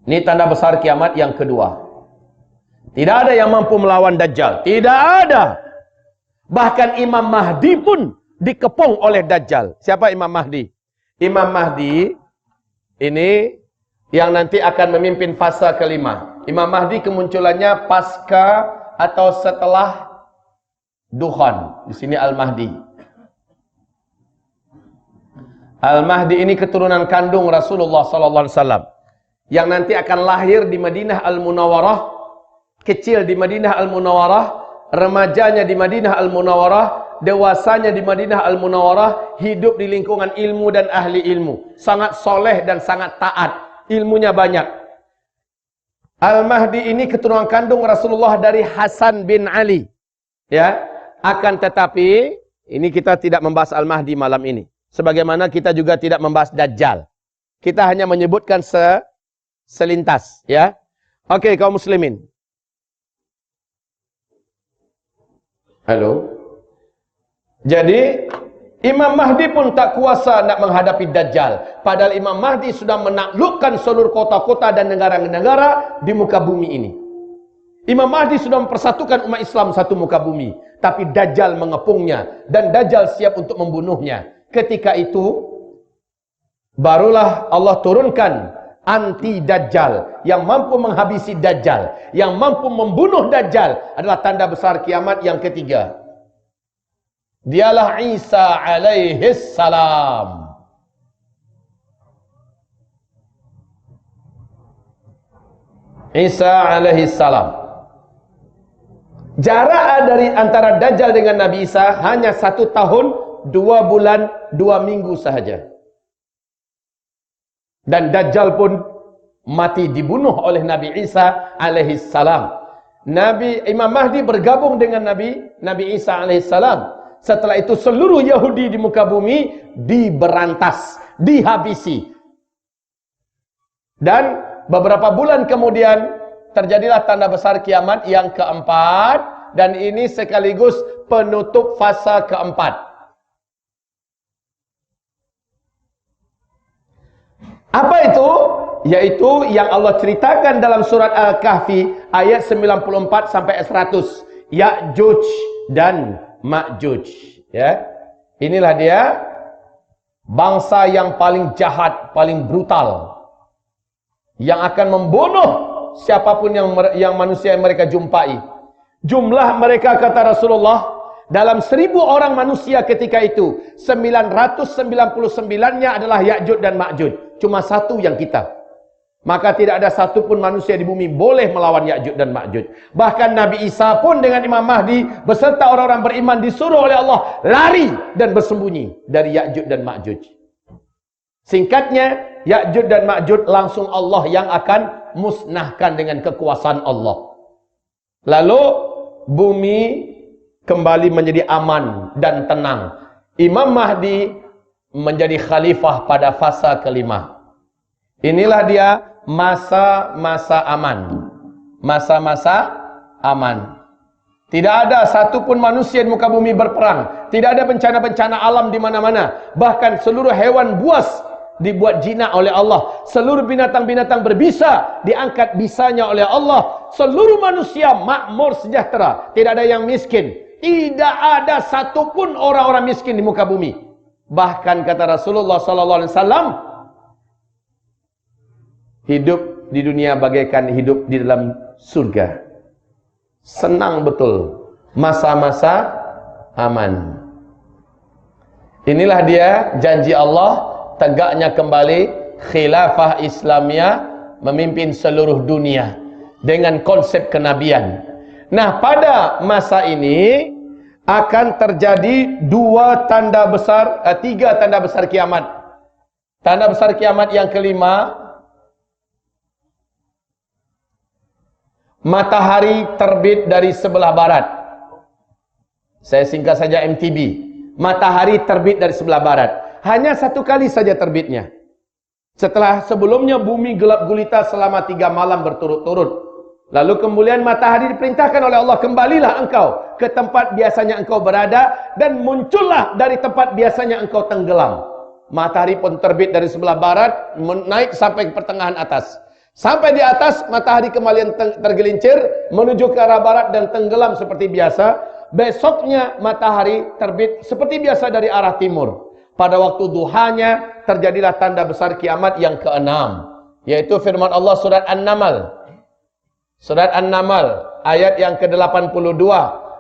Ini tanda besar kiamat yang kedua. Tidak ada yang mampu melawan Dajjal. Tidak ada. Bahkan Imam Mahdi pun dikepung oleh Dajjal. Siapa Imam Mahdi? Imam Mahdi ini yang nanti akan memimpin fasa kelima. Imam Mahdi kemunculannya pasca atau setelah Dukhan. Di sini Al-Mahdi. Al-Mahdi ini keturunan kandung Rasulullah sallallahu alaihi wasallam yang nanti akan lahir di Madinah Al-Munawwarah, kecil di Madinah Al-Munawwarah, remajanya di Madinah Al-Munawwarah, dewasanya di Madinah Al-Munawwarah, hidup di lingkungan ilmu dan ahli ilmu, sangat soleh dan sangat taat, ilmunya banyak. Al-Mahdi ini keturunan kandung Rasulullah dari Hasan bin Ali. Ya, akan tetapi ini kita tidak membahas Al-Mahdi malam ini. Sebagaimana kita juga tidak membahas Dajjal. Kita hanya menyebutkan selintas, ya. Oke, kaum muslimin. Halo. Jadi Imam Mahdi pun tak kuasa nak menghadapi Dajjal. Padahal Imam Mahdi sudah menaklukkan seluruh kota-kota dan negara-negara di muka bumi ini. Imam Mahdi sudah mempersatukan umat Islam satu muka bumi. Tapi Dajjal mengepungnya. Dan Dajjal siap untuk membunuhnya. Ketika itu, barulah Allah turunkan anti-Dajjal. Yang mampu menghabisi Dajjal. Yang mampu membunuh Dajjal. Adalah tanda besar kiamat yang ketiga. Dialah Isa alaihis salam. Isa alaihis salam. Jarak dari antara Dajjal dengan Nabi Isa hanya 1 tahun, 2 bulan, 2 minggu sahaja. Dan Dajjal pun mati dibunuh oleh Nabi Isa alaihis salam. Imam Mahdi bergabung dengan Nabi Isa alaihis salam. Setelah itu seluruh Yahudi di muka bumi diberantas, dihabisi. Dan beberapa bulan kemudian terjadilah tanda besar kiamat yang keempat. Dan ini sekaligus penutup fasa keempat. Apa itu? Yaitu yang Allah ceritakan dalam surat Al-Kahfi ayat 94 sampai 100. Ya'juj dan Ma'juj, ya. Inilah dia bangsa yang paling jahat, paling brutal, yang akan membunuh siapapun yang manusia yang mereka jumpai. Jumlah mereka, kata Rasulullah, dalam 1000 orang manusia ketika itu 999-nya adalah Ya'juj dan Ma'juj. Cuma 1 yang kita. Maka tidak ada satupun manusia di bumi boleh melawan Ya'juj dan Ma'juj. Bahkan Nabi Isa pun dengan Imam Mahdi beserta orang-orang beriman disuruh oleh Allah lari dan bersembunyi dari Ya'juj dan Ma'juj. Singkatnya, Ya'juj dan Ma'juj langsung Allah yang akan musnahkan dengan kekuasaan Allah. Lalu bumi kembali menjadi aman dan tenang. Imam Mahdi menjadi khalifah pada fasa kelima. Inilah dia masa-masa aman. Masa-masa aman. Tidak ada satupun manusia di muka bumi berperang. Tidak ada bencana-bencana alam di mana-mana. Bahkan seluruh hewan buas dibuat jinak oleh Allah. Seluruh binatang-binatang berbisa diangkat bisanya oleh Allah. Seluruh manusia makmur sejahtera. Tidak ada yang miskin. Tidak ada satupun orang-orang miskin di muka bumi. Bahkan kata Rasulullah SAW, hidup di dunia bagaikan hidup di dalam surga. Senang betul. Masa-masa aman. Inilah dia janji Allah, tegaknya kembali khilafah Islamiyah memimpin seluruh dunia dengan konsep kenabian. Nah, pada masa ini akan terjadi 3 tanda besar kiamat. Tanda besar kiamat yang kelima, matahari terbit dari sebelah barat. Saya singkat saja MTB. Matahari terbit dari sebelah barat. Hanya satu kali saja terbitnya. Setelah sebelumnya bumi gelap gulita selama 3 malam berturut-turut. Lalu kemudian matahari diperintahkan oleh Allah, kembalilah engkau ke tempat biasanya engkau berada, dan muncullah dari tempat biasanya engkau tenggelam. Matahari pun terbit dari sebelah barat, naik sampai ke pertengahan atas. Sampai di atas, matahari kembali tergelincir menuju ke arah barat dan tenggelam seperti biasa. Besoknya matahari terbit seperti biasa dari arah timur. Pada waktu duhanya terjadilah tanda besar kiamat yang ke-6, yaitu firman Allah surat An-Naml. Surat An-Naml ayat yang ke-82.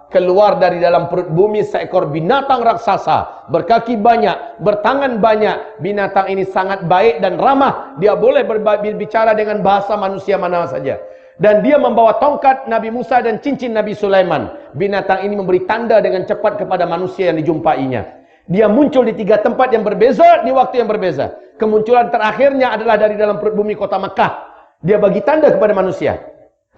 Keluar dari dalam perut bumi seekor binatang raksasa, berkaki banyak, bertangan banyak. Binatang ini sangat baik dan ramah. Dia boleh berbicara dengan bahasa manusia mana saja. Dan dia membawa tongkat Nabi Musa dan cincin Nabi Sulaiman. Binatang ini memberi tanda dengan cepat kepada manusia yang dijumpainya. Dia muncul di 3 tempat yang berbeza, di waktu yang berbeza. Kemunculan terakhirnya adalah dari dalam perut bumi kota Mekah. Dia bagi tanda kepada manusia.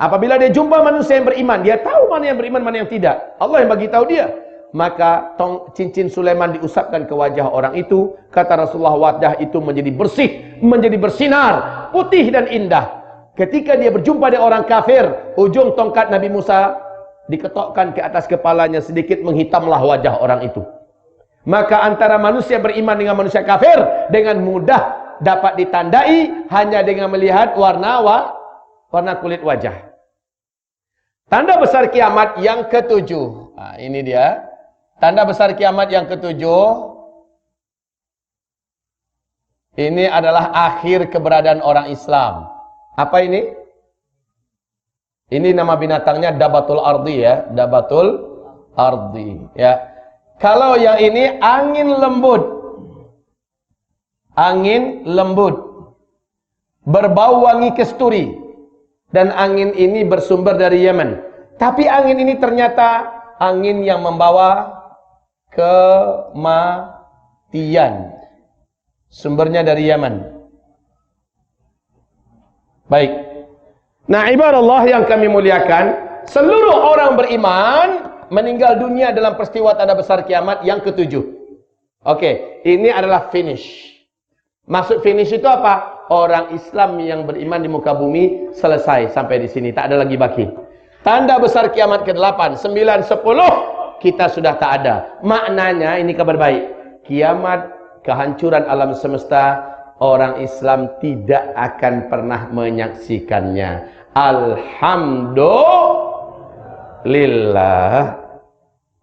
Apabila dia jumpa manusia yang beriman, dia tahu mana yang beriman, mana yang tidak. Allah yang bagi tahu dia. Maka cincin Sulaiman diusapkan ke wajah orang itu. Kata Rasulullah, wajah itu menjadi bersih, menjadi bersinar, putih dan indah. Ketika dia berjumpa dengan orang kafir, ujung tongkat Nabi Musa diketokkan ke atas kepalanya sedikit, menghitamlah wajah orang itu. Maka antara manusia beriman dengan manusia kafir dengan mudah dapat ditandai hanya dengan melihat warna kulit wajah. Tanda besar kiamat yang ke-7. Nah, ini dia. Tanda besar kiamat yang ke-7. Ini adalah akhir keberadaan orang Islam. Apa ini? Ini nama binatangnya Dabatul Ardi ya. Dabatul Ardi ya. Kalau yang ini angin lembut. Angin lembut. Berbau wangi kasturi. Dan angin ini bersumber dari Yemen. Tapi angin ini ternyata angin yang membawa kematian. Sumbernya dari Yemen. Baik. Nah, ibadallah yang kami muliakan, seluruh orang beriman meninggal dunia dalam peristiwa tanda besar kiamat yang ke-7. Oke, ini adalah finish. Maksud finish itu apa? Orang Islam yang beriman di muka bumi selesai sampai di sini, tak ada lagi baki. Tanda besar kiamat ke-8, 9, 10 kita sudah tak ada. Maknanya ini kabar baik. Kiamat, kehancuran alam semesta, orang Islam tidak akan pernah menyaksikannya. Alhamdulillah.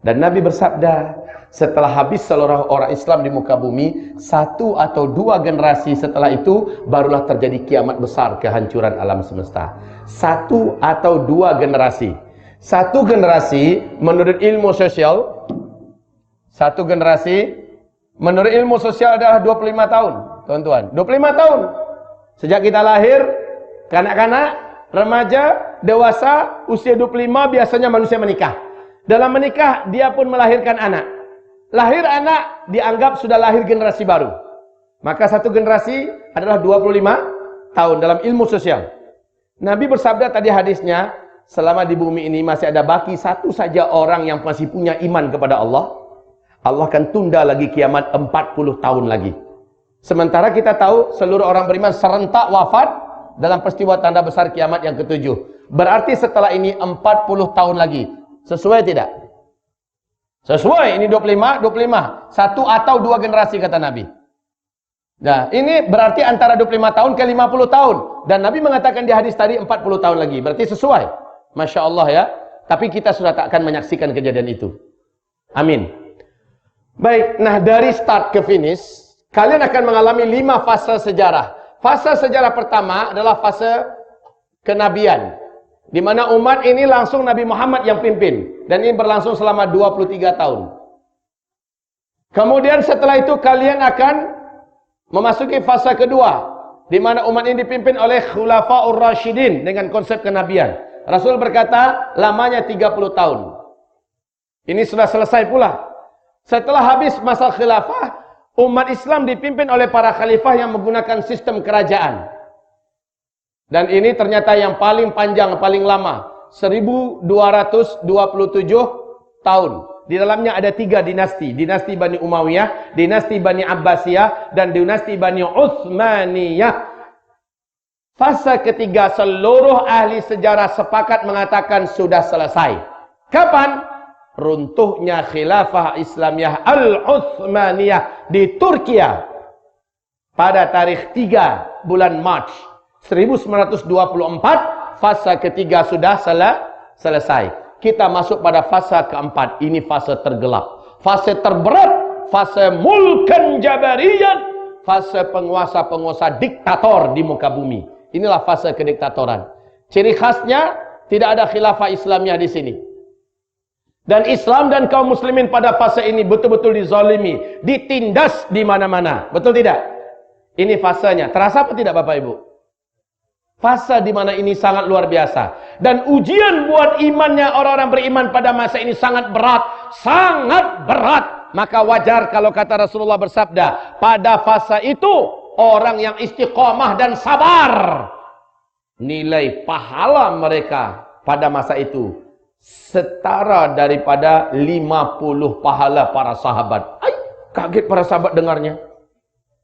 Dan Nabi bersabda, setelah habis seluruh orang Islam di muka bumi, 1 atau 2 generasi setelah itu barulah terjadi kiamat besar, kehancuran alam semesta. 1 atau 2 generasi. 1 generasi menurut ilmu sosial, 1 generasi menurut ilmu sosial adalah 25 tahun, tuan-tuan. 25 tahun. Sejak kita lahir, kanak-kanak, remaja, dewasa, usia 25 biasanya manusia menikah. Dalam menikah dia pun melahirkan anak. Lahir anak dianggap sudah lahir generasi baru. Maka 1 generasi adalah 25 tahun dalam ilmu sosial. Nabi bersabda tadi hadisnya, selama di bumi ini masih ada baki 1 saja orang yang masih punya iman kepada Allah, Allah akan tunda lagi kiamat 40 tahun lagi. Sementara kita tahu seluruh orang beriman serentak wafat dalam peristiwa tanda besar kiamat yang ke-7. Berarti setelah ini 40 tahun lagi. Sesuai tidak? Sesuai, ini 25. 1 atau 2 generasi kata Nabi. Nah, ini berarti antara 25 tahun ke 50 tahun. Dan Nabi mengatakan di hadis tadi 40 tahun lagi. Berarti sesuai. Masya Allah ya. Tapi kita sudah tak akan menyaksikan kejadian itu. Amin. Baik, nah dari start ke finish, kalian akan mengalami 5 fase sejarah. Fase sejarah pertama adalah fase kenabian. Di mana umat ini langsung Nabi Muhammad yang pimpin. Dan ini berlangsung selama 23 tahun. Kemudian setelah itu kalian akan memasuki fase kedua. Di mana umat ini dipimpin oleh Khulafaur Rasyidin dengan konsep kenabian. Rasul berkata lamanya 30 tahun. Ini sudah selesai pula. Setelah habis masa khilafah, umat Islam dipimpin oleh para khalifah yang menggunakan sistem kerajaan. Dan ini ternyata yang paling panjang, paling lama. 1227 tahun. Di dalamnya ada 3 dinasti. Dinasti Bani Umayyah, dinasti Bani Abbasiyah, dan dinasti Bani Utsmaniyah. Fase ketiga seluruh ahli sejarah sepakat mengatakan sudah selesai. Kapan? Runtuhnya khilafah Islamiyah Al-Utsmaniyah di Turkiya pada tarikh 3 bulan Mac 1924. Fase ketiga sudah selesai. Kita masuk pada fase keempat. Ini fase tergelap, fase terberat, fase mulkan jabariyan, fase penguasa-penguasa diktator di muka bumi. Inilah fase kediktatoran. Ciri khasnya tidak ada khilafah Islamiyah di sini. Dan Islam dan kaum muslimin pada fase ini betul-betul dizalimi, ditindas di mana-mana. Betul tidak? Ini fasenya. Terasa apa tidak Bapak Ibu? Fase di mana ini sangat luar biasa. Dan ujian buat imannya orang-orang beriman pada masa ini sangat berat. Sangat berat. Maka wajar kalau kata Rasulullah bersabda, pada fase itu orang yang istiqomah dan sabar, nilai pahala mereka pada masa itu setara daripada 50 pahala para sahabat. Kaget para sahabat dengarnya.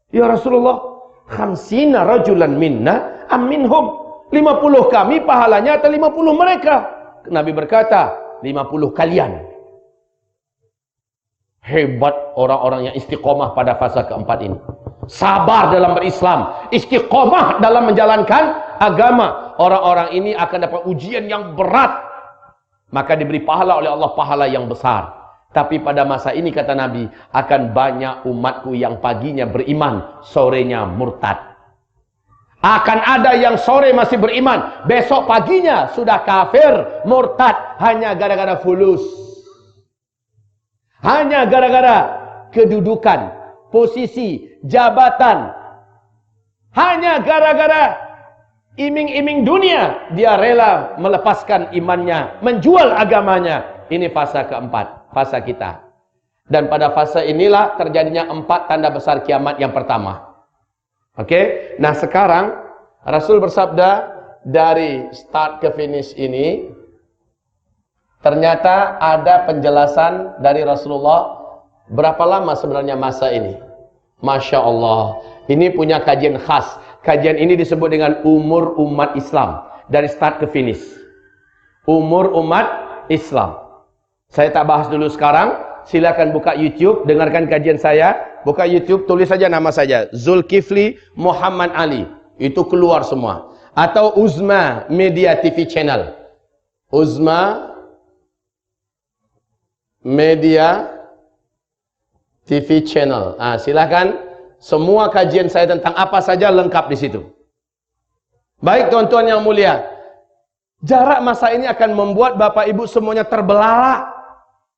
Ya Rasulullah, khamsina rajulan minna am minhum, 50 kami pahalanya atau 50 mereka? Nabi berkata 50 kalian. Hebat orang-orang yang istiqomah pada fase keempat ini. Sabar dalam berislam, istiqomah dalam menjalankan agama. Orang-orang ini akan dapat ujian yang berat, maka diberi pahala oleh Allah, pahala yang besar. Tapi pada masa ini kata Nabi, akan banyak umatku yang paginya beriman, sorenya murtad. Akan ada yang sore masih beriman, besok paginya sudah kafir, murtad, hanya gara-gara fulus. Hanya gara-gara kedudukan, posisi, jabatan. Hanya gara-gara iming-iming dunia, dia rela melepaskan imannya, menjual agamanya. Ini fase keempat, fase kita. Dan pada fase inilah terjadinya 4 tanda besar kiamat yang pertama. Oke, nah sekarang Rasul bersabda dari start ke finish ini, ternyata ada penjelasan dari Rasulullah berapa lama sebenarnya masa ini. Masya Allah, ini punya kajian khas. Kajian ini disebut dengan umur umat Islam, dari start ke finish. Umur umat Islam. Saya tak bahas dulu sekarang. Silakan buka YouTube, dengarkan kajian saya. Buka YouTube, tulis saja nama saja, Zulkifli Muhammad Ali. Itu keluar semua. Atau Uzma Media TV Channel. Uzma Media TV Channel. Nah, silakan, semua kajian saya tentang apa saja lengkap di situ. Baik tuan-tuan yang mulia, jarak masa ini akan membuat Bapak Ibu semuanya terbelalak.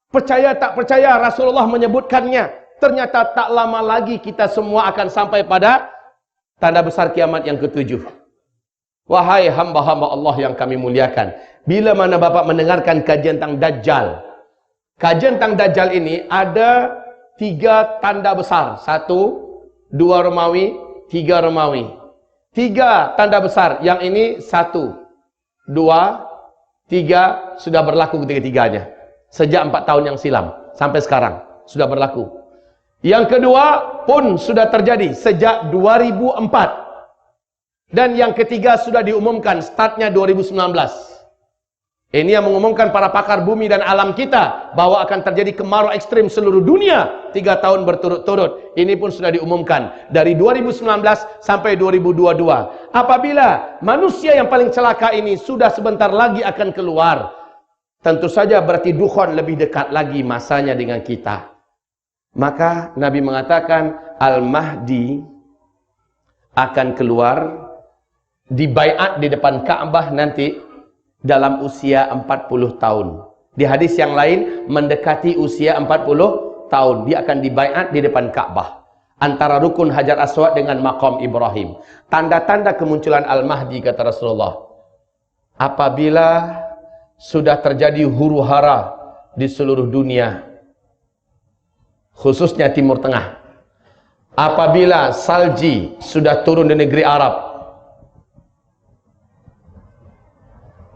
Percaya tak percaya, Rasulullah menyebutkannya. Ternyata tak lama lagi kita semua akan sampai pada tanda besar kiamat yang ke-7. Wahai hamba-hamba Allah yang kami muliakan, bila mana Bapak mendengarkan kajian tentang Dajjal. Kajian tentang Dajjal ini ada 3 tanda besar. 1, 2 Romawi, 3 Romawi. 3 tanda besar. Yang ini 1, 2, 3 sudah berlaku ketiga-tiganya. Sejak 4 tahun yang silam sampai sekarang sudah berlaku. Yang kedua pun sudah terjadi sejak 2004. Dan yang ketiga sudah diumumkan, startnya 2019. Ini yang mengumumkan para pakar bumi dan alam kita, bahwa akan terjadi kemarau ekstrim seluruh dunia 3 tahun berturut-turut. Ini pun sudah diumumkan dari 2019 sampai 2022. Apabila manusia yang paling celaka ini sudah sebentar lagi akan keluar, tentu saja berarti Dukhon lebih dekat lagi masanya dengan kita. Maka Nabi mengatakan Al-Mahdi akan keluar, dibaiat di depan Ka'bah nanti dalam usia 40 tahun. Di hadis yang lain mendekati usia 40 tahun. Dia akan dibaiat di depan Ka'bah, antara rukun Hajar Aswad dengan maqam Ibrahim. Tanda-tanda kemunculan Al-Mahdi kata Rasulullah, apabila sudah terjadi huru-hara di seluruh dunia, khususnya Timur Tengah. Apabila salji sudah turun di negeri Arab,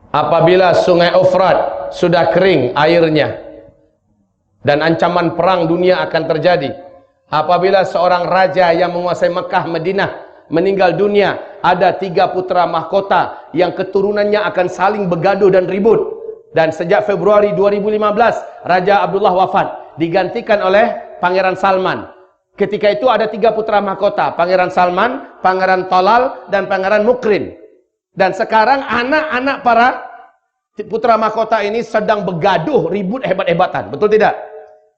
apabila sungai Efrat sudah kering airnya dan ancaman perang dunia akan terjadi, apabila seorang raja yang menguasai Mekah Madinah meninggal dunia, ada 3 putra mahkota yang keturunannya akan saling bergaduh dan ribut. Dan sejak Februari 2015 Raja Abdullah wafat, digantikan oleh Pangeran Salman. Ketika itu ada 3 putra mahkota, Pangeran Salman, Pangeran Tolal, dan Pangeran Mukrin. Dan sekarang anak-anak para putra mahkota ini sedang bergaduh, ribut hebat-hebatan. Betul tidak?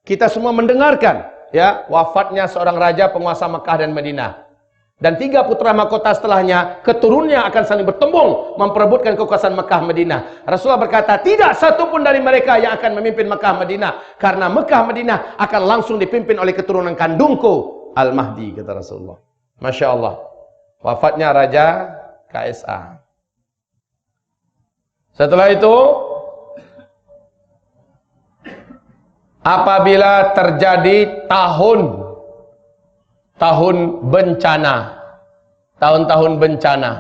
Kita semua mendengarkan ya wafatnya seorang raja penguasa Mekah dan Madinah. Dan 3 putra mahkota setelahnya, keturunannya akan saling bertembung memperebutkan kekuasaan Mekah Madinah. Rasulullah berkata, tidak satu pun dari mereka yang akan memimpin Mekah Madinah, karena Mekah Madinah akan langsung dipimpin oleh keturunan kandungku Al-Mahdi, kata Rasulullah. Masya Allah. Wafatnya Raja KSA. Setelah itu, apabila terjadi tahun bencana, tahun-tahun bencana.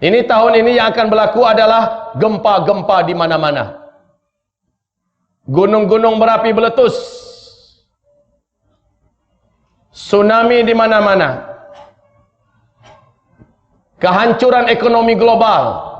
Ini tahun ini yang akan berlaku adalah gempa-gempa di mana-mana. Gunung-gunung berapi meletus. Tsunami di mana-mana. Kehancuran ekonomi global.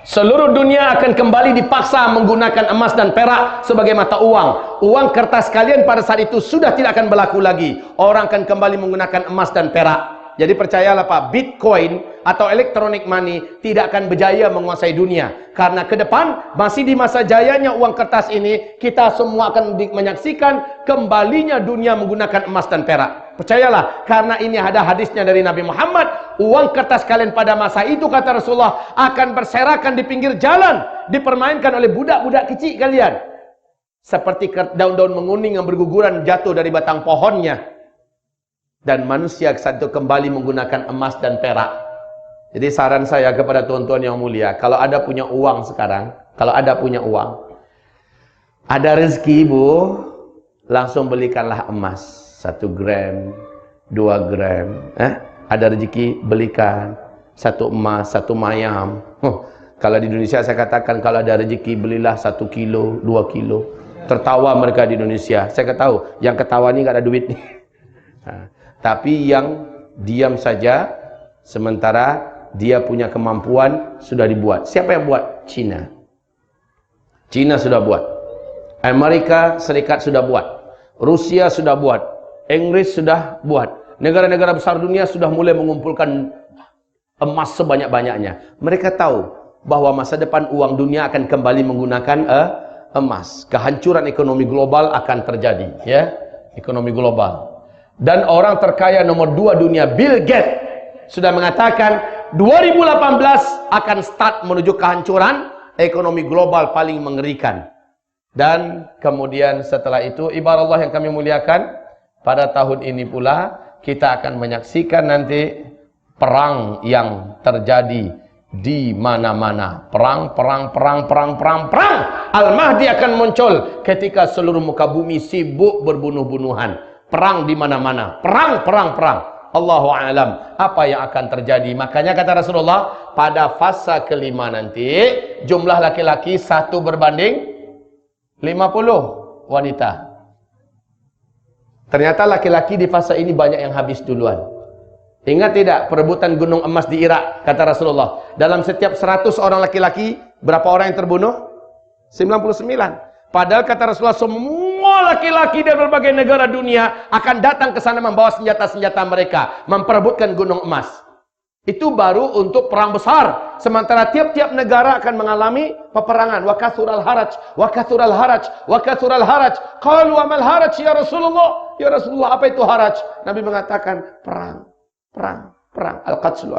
Seluruh dunia akan kembali dipaksa menggunakan emas dan perak sebagai mata uang. Uang kertas kalian pada saat itu sudah tidak akan berlaku lagi. Orang akan kembali menggunakan emas dan perak. Jadi percayalah Pak, Bitcoin atau electronic money tidak akan berjaya menguasai dunia. Karena ke depan, masih di masa jayanya uang kertas ini, kita semua akan menyaksikan kembalinya dunia menggunakan emas dan perak. Percayalah, karena ini ada hadisnya dari Nabi Muhammad, uang kertas kalian pada masa itu, kata Rasulullah, akan berserakan di pinggir jalan, dipermainkan oleh budak-budak kecil kalian. Seperti daun-daun menguning yang berguguran jatuh dari batang pohonnya. Dan manusia saat itu kembali menggunakan emas dan perak. Jadi saran saya kepada tuan-tuan yang mulia, kalau ada punya uang sekarang, kalau ada punya uang, ada rezeki bu, langsung belikanlah emas 1 gram, 2 gram. Ada rezeki belikan 1 emas, 1 mayam. Kalau di Indonesia saya katakan kalau ada rezeki belilah 1 kilo, 2 kilo. Tertawa mereka di Indonesia. Saya tahu yang ketawa ini gak ada duit nih. Tapi yang diam saja, sementara dia punya kemampuan, sudah dibuat. Siapa yang buat? Cina. Cina sudah buat. Amerika Serikat sudah buat. Rusia sudah buat. Inggris sudah buat. Negara-negara besar dunia sudah mulai mengumpulkan emas sebanyak-banyaknya. Mereka tahu bahwa masa depan uang dunia akan kembali menggunakan emas. Kehancuran ekonomi global akan terjadi. Ya, ekonomi global. Dan orang terkaya nomor 2 dunia, Bill Gates, sudah mengatakan 2018 akan start menuju kehancuran ekonomi global paling mengerikan. Dan kemudian setelah itu, ibarat Allah yang kami muliakan, pada tahun ini pula kita akan menyaksikan nanti perang yang terjadi di mana-mana. Perang. Al-Mahdi akan muncul ketika seluruh muka bumi sibuk berbunuh-bunuhan. Perang di mana-mana. Perang. Allahu a'lam apa yang akan terjadi. Makanya kata Rasulullah, pada fasa kelima nanti jumlah laki-laki 1 berbanding 50 wanita. Ternyata laki-laki di fasa ini banyak yang habis duluan. Ingat tidak perebutan gunung emas di Irak, kata Rasulullah, dalam setiap 100 orang laki-laki berapa orang yang terbunuh? 99. Padahal kata Rasulullah, semua laki-laki dari berbagai negara dunia akan datang ke sana membawa senjata-senjata mereka, memperebutkan gunung emas. Itu baru untuk perang besar. Sementara tiap-tiap negara akan mengalami peperangan. Wa kathural haraj. Qalu amal haraj ya Rasulullah? Ya Rasulullah, apa itu haraj? Nabi mengatakan perang. Al-qatslu.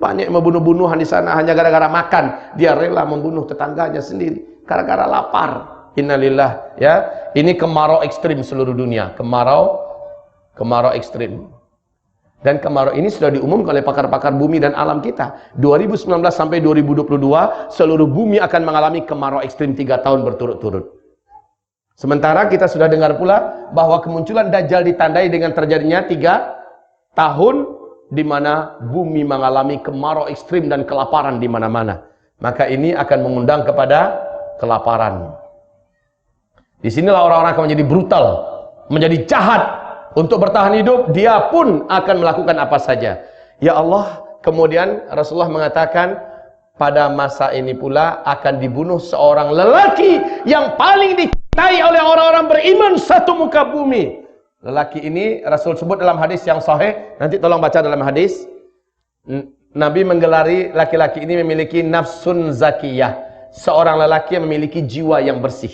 Banyak membunuh-bunuhan di sana hanya gara-gara makan. Dia rela membunuh tetangganya sendiri gara-gara lapar. Innalillah, ya. Ini kemarau ekstrim seluruh dunia. Kemarau ekstrim. Dan kemarau ini sudah diumumkan oleh pakar-pakar bumi dan alam kita. 2019 sampai 2022 seluruh bumi akan mengalami kemarau ekstrim 3 tahun berturut-turut. Sementara kita sudah dengar pula bahwa kemunculan Dajjal ditandai dengan terjadinya 3 tahun di mana bumi mengalami kemarau ekstrim dan kelaparan di mana-mana. Maka ini akan mengundang kepada kelaparan. Disinilah orang-orang akan menjadi brutal, menjadi jahat. Untuk bertahan hidup, dia pun akan melakukan apa saja. Ya Allah, kemudian Rasulullah mengatakan, pada masa ini pula akan dibunuh seorang lelaki yang paling dicintai oleh orang-orang beriman satu muka bumi. Lelaki ini Rasul sebut dalam hadis yang sahih, nanti tolong baca dalam hadis. Nabi menggelari laki-laki ini memiliki nafsun zakiyah, seorang lelaki yang memiliki jiwa yang bersih.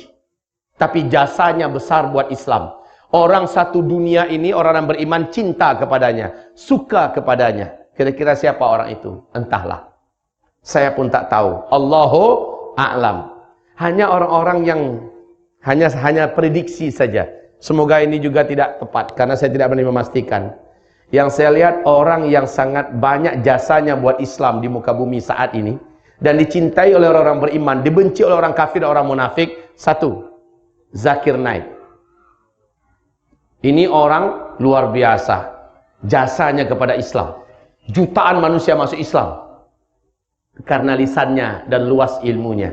Tapi jasanya besar buat Islam. Orang satu dunia ini, orang-orang beriman cinta kepadanya, suka kepadanya. Kira-kira siapa orang itu? Entahlah. Saya pun tak tahu. Allahu a'lam. Hanya orang-orang yang hanya prediksi saja. Semoga ini juga tidak tepat, karena saya tidak berani memastikan. Yang saya lihat orang yang sangat banyak jasanya buat Islam di muka bumi saat ini, dan dicintai oleh orang-orang beriman, dibenci oleh orang kafir dan orang munafik. Satu, Zakir Naik. Ini orang luar biasa, jasanya kepada Islam. Jutaan manusia masuk Islam karena lisannya dan luas ilmunya.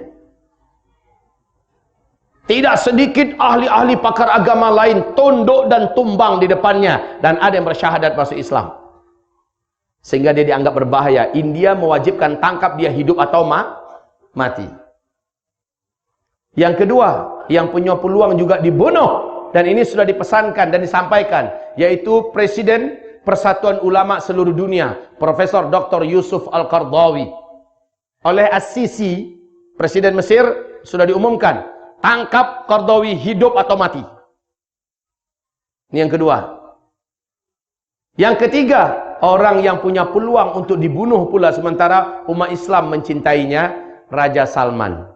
Tidak sedikit ahli-ahli pakar agama lain tunduk dan tumbang di depannya, dan ada yang bersyahadat masuk Islam. Sehingga dia dianggap berbahaya. India mewajibkan tangkap dia hidup atau mati. Yang kedua, yang punya peluang juga dibunuh, dan ini sudah dipesankan dan disampaikan, yaitu Presiden Persatuan Ulama Seluruh Dunia, Profesor Dr. Yusuf Al-Qardawi. Oleh As-Sisi, Presiden Mesir, sudah diumumkan, tangkap Qardawi hidup atau mati. Ini yang kedua. Yang ketiga, orang yang punya peluang untuk dibunuh pula sementara umat Islam mencintainya, Raja Salman.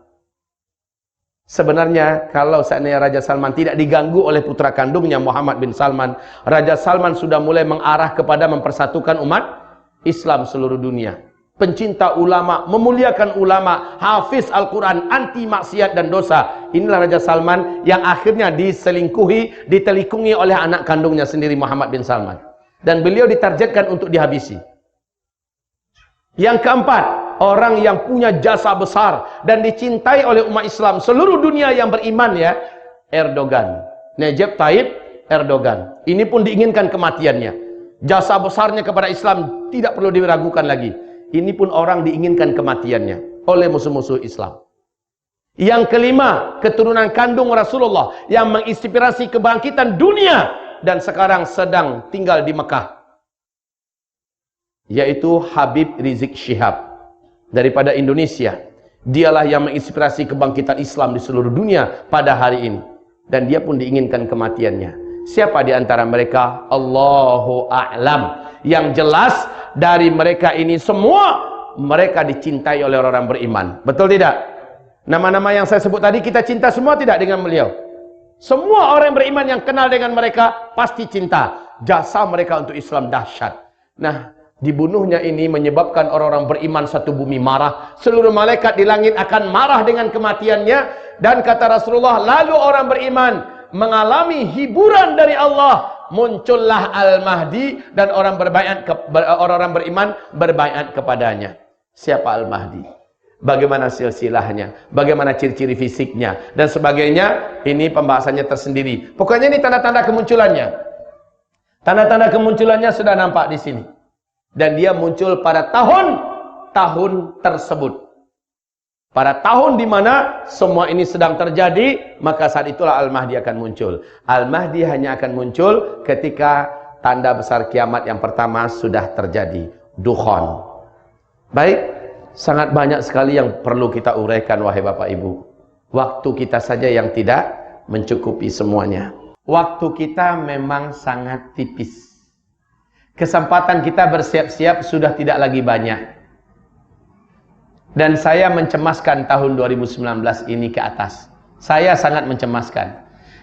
Sebenarnya kalau seandainya Raja Salman tidak diganggu oleh putra kandungnya Muhammad bin Salman, Raja Salman sudah mulai mengarah kepada mempersatukan umat Islam seluruh dunia. Pencinta ulama, memuliakan ulama, hafiz Al-Quran, anti maksiat dan dosa. Inilah Raja Salman yang akhirnya ditelikungi oleh anak kandungnya sendiri Muhammad bin Salman. Dan beliau ditargetkan untuk dihabisi. Yang keempat, orang yang punya jasa besar dan dicintai oleh umat Islam seluruh dunia yang beriman, ya, Erdogan. Recep Tayyip Erdogan. Ini pun diinginkan kematiannya. Jasa besarnya kepada Islam tidak perlu diragukan lagi. Ini pun orang diinginkan kematiannya oleh musuh-musuh Islam. Yang kelima, keturunan kandung Rasulullah yang menginspirasi kebangkitan dunia dan sekarang sedang tinggal di Mekah, yaitu Habib Rizik Syihab daripada Indonesia. Dialah yang menginspirasi kebangkitan Islam di seluruh dunia pada hari ini, dan dia pun diinginkan kematiannya. Siapa di antara mereka? Allahu a'lam. Yang jelas dari mereka ini semua, mereka dicintai oleh orang-orang beriman. Betul tidak? Nama-nama yang saya sebut tadi kita cinta semua tidak dengan beliau? Semua orang beriman yang kenal dengan mereka pasti cinta. Jasa mereka untuk Islam dahsyat. Nah, dibunuhnya ini menyebabkan orang-orang beriman satu bumi marah. Seluruh malaikat di langit akan marah dengan kematiannya. Dan kata Rasulullah, lalu orang beriman mengalami hiburan dari Allah. Muncullah Al-Mahdi dan orang-orang beriman berbaiat kepadanya. Siapa Al-Mahdi? Bagaimana silsilahnya? Bagaimana ciri-ciri fisiknya? Dan sebagainya. Ini pembahasannya tersendiri. Pokoknya ini tanda-tanda kemunculannya. Tanda-tanda kemunculannya sudah nampak di sini. Dan dia muncul pada tahun tersebut. Pada tahun di mana semua ini sedang terjadi, maka saat itulah Al-Mahdi akan muncul. Al-Mahdi hanya akan muncul ketika tanda besar kiamat yang pertama sudah terjadi. Dukhan. Baik, sangat banyak sekali yang perlu kita uraikan, wahai Bapak Ibu. Waktu kita saja yang tidak mencukupi semuanya. Waktu kita memang sangat tipis. Kesempatan kita bersiap-siap sudah tidak lagi banyak. Dan saya mencemaskan tahun 2019 ini ke atas. Saya sangat mencemaskan.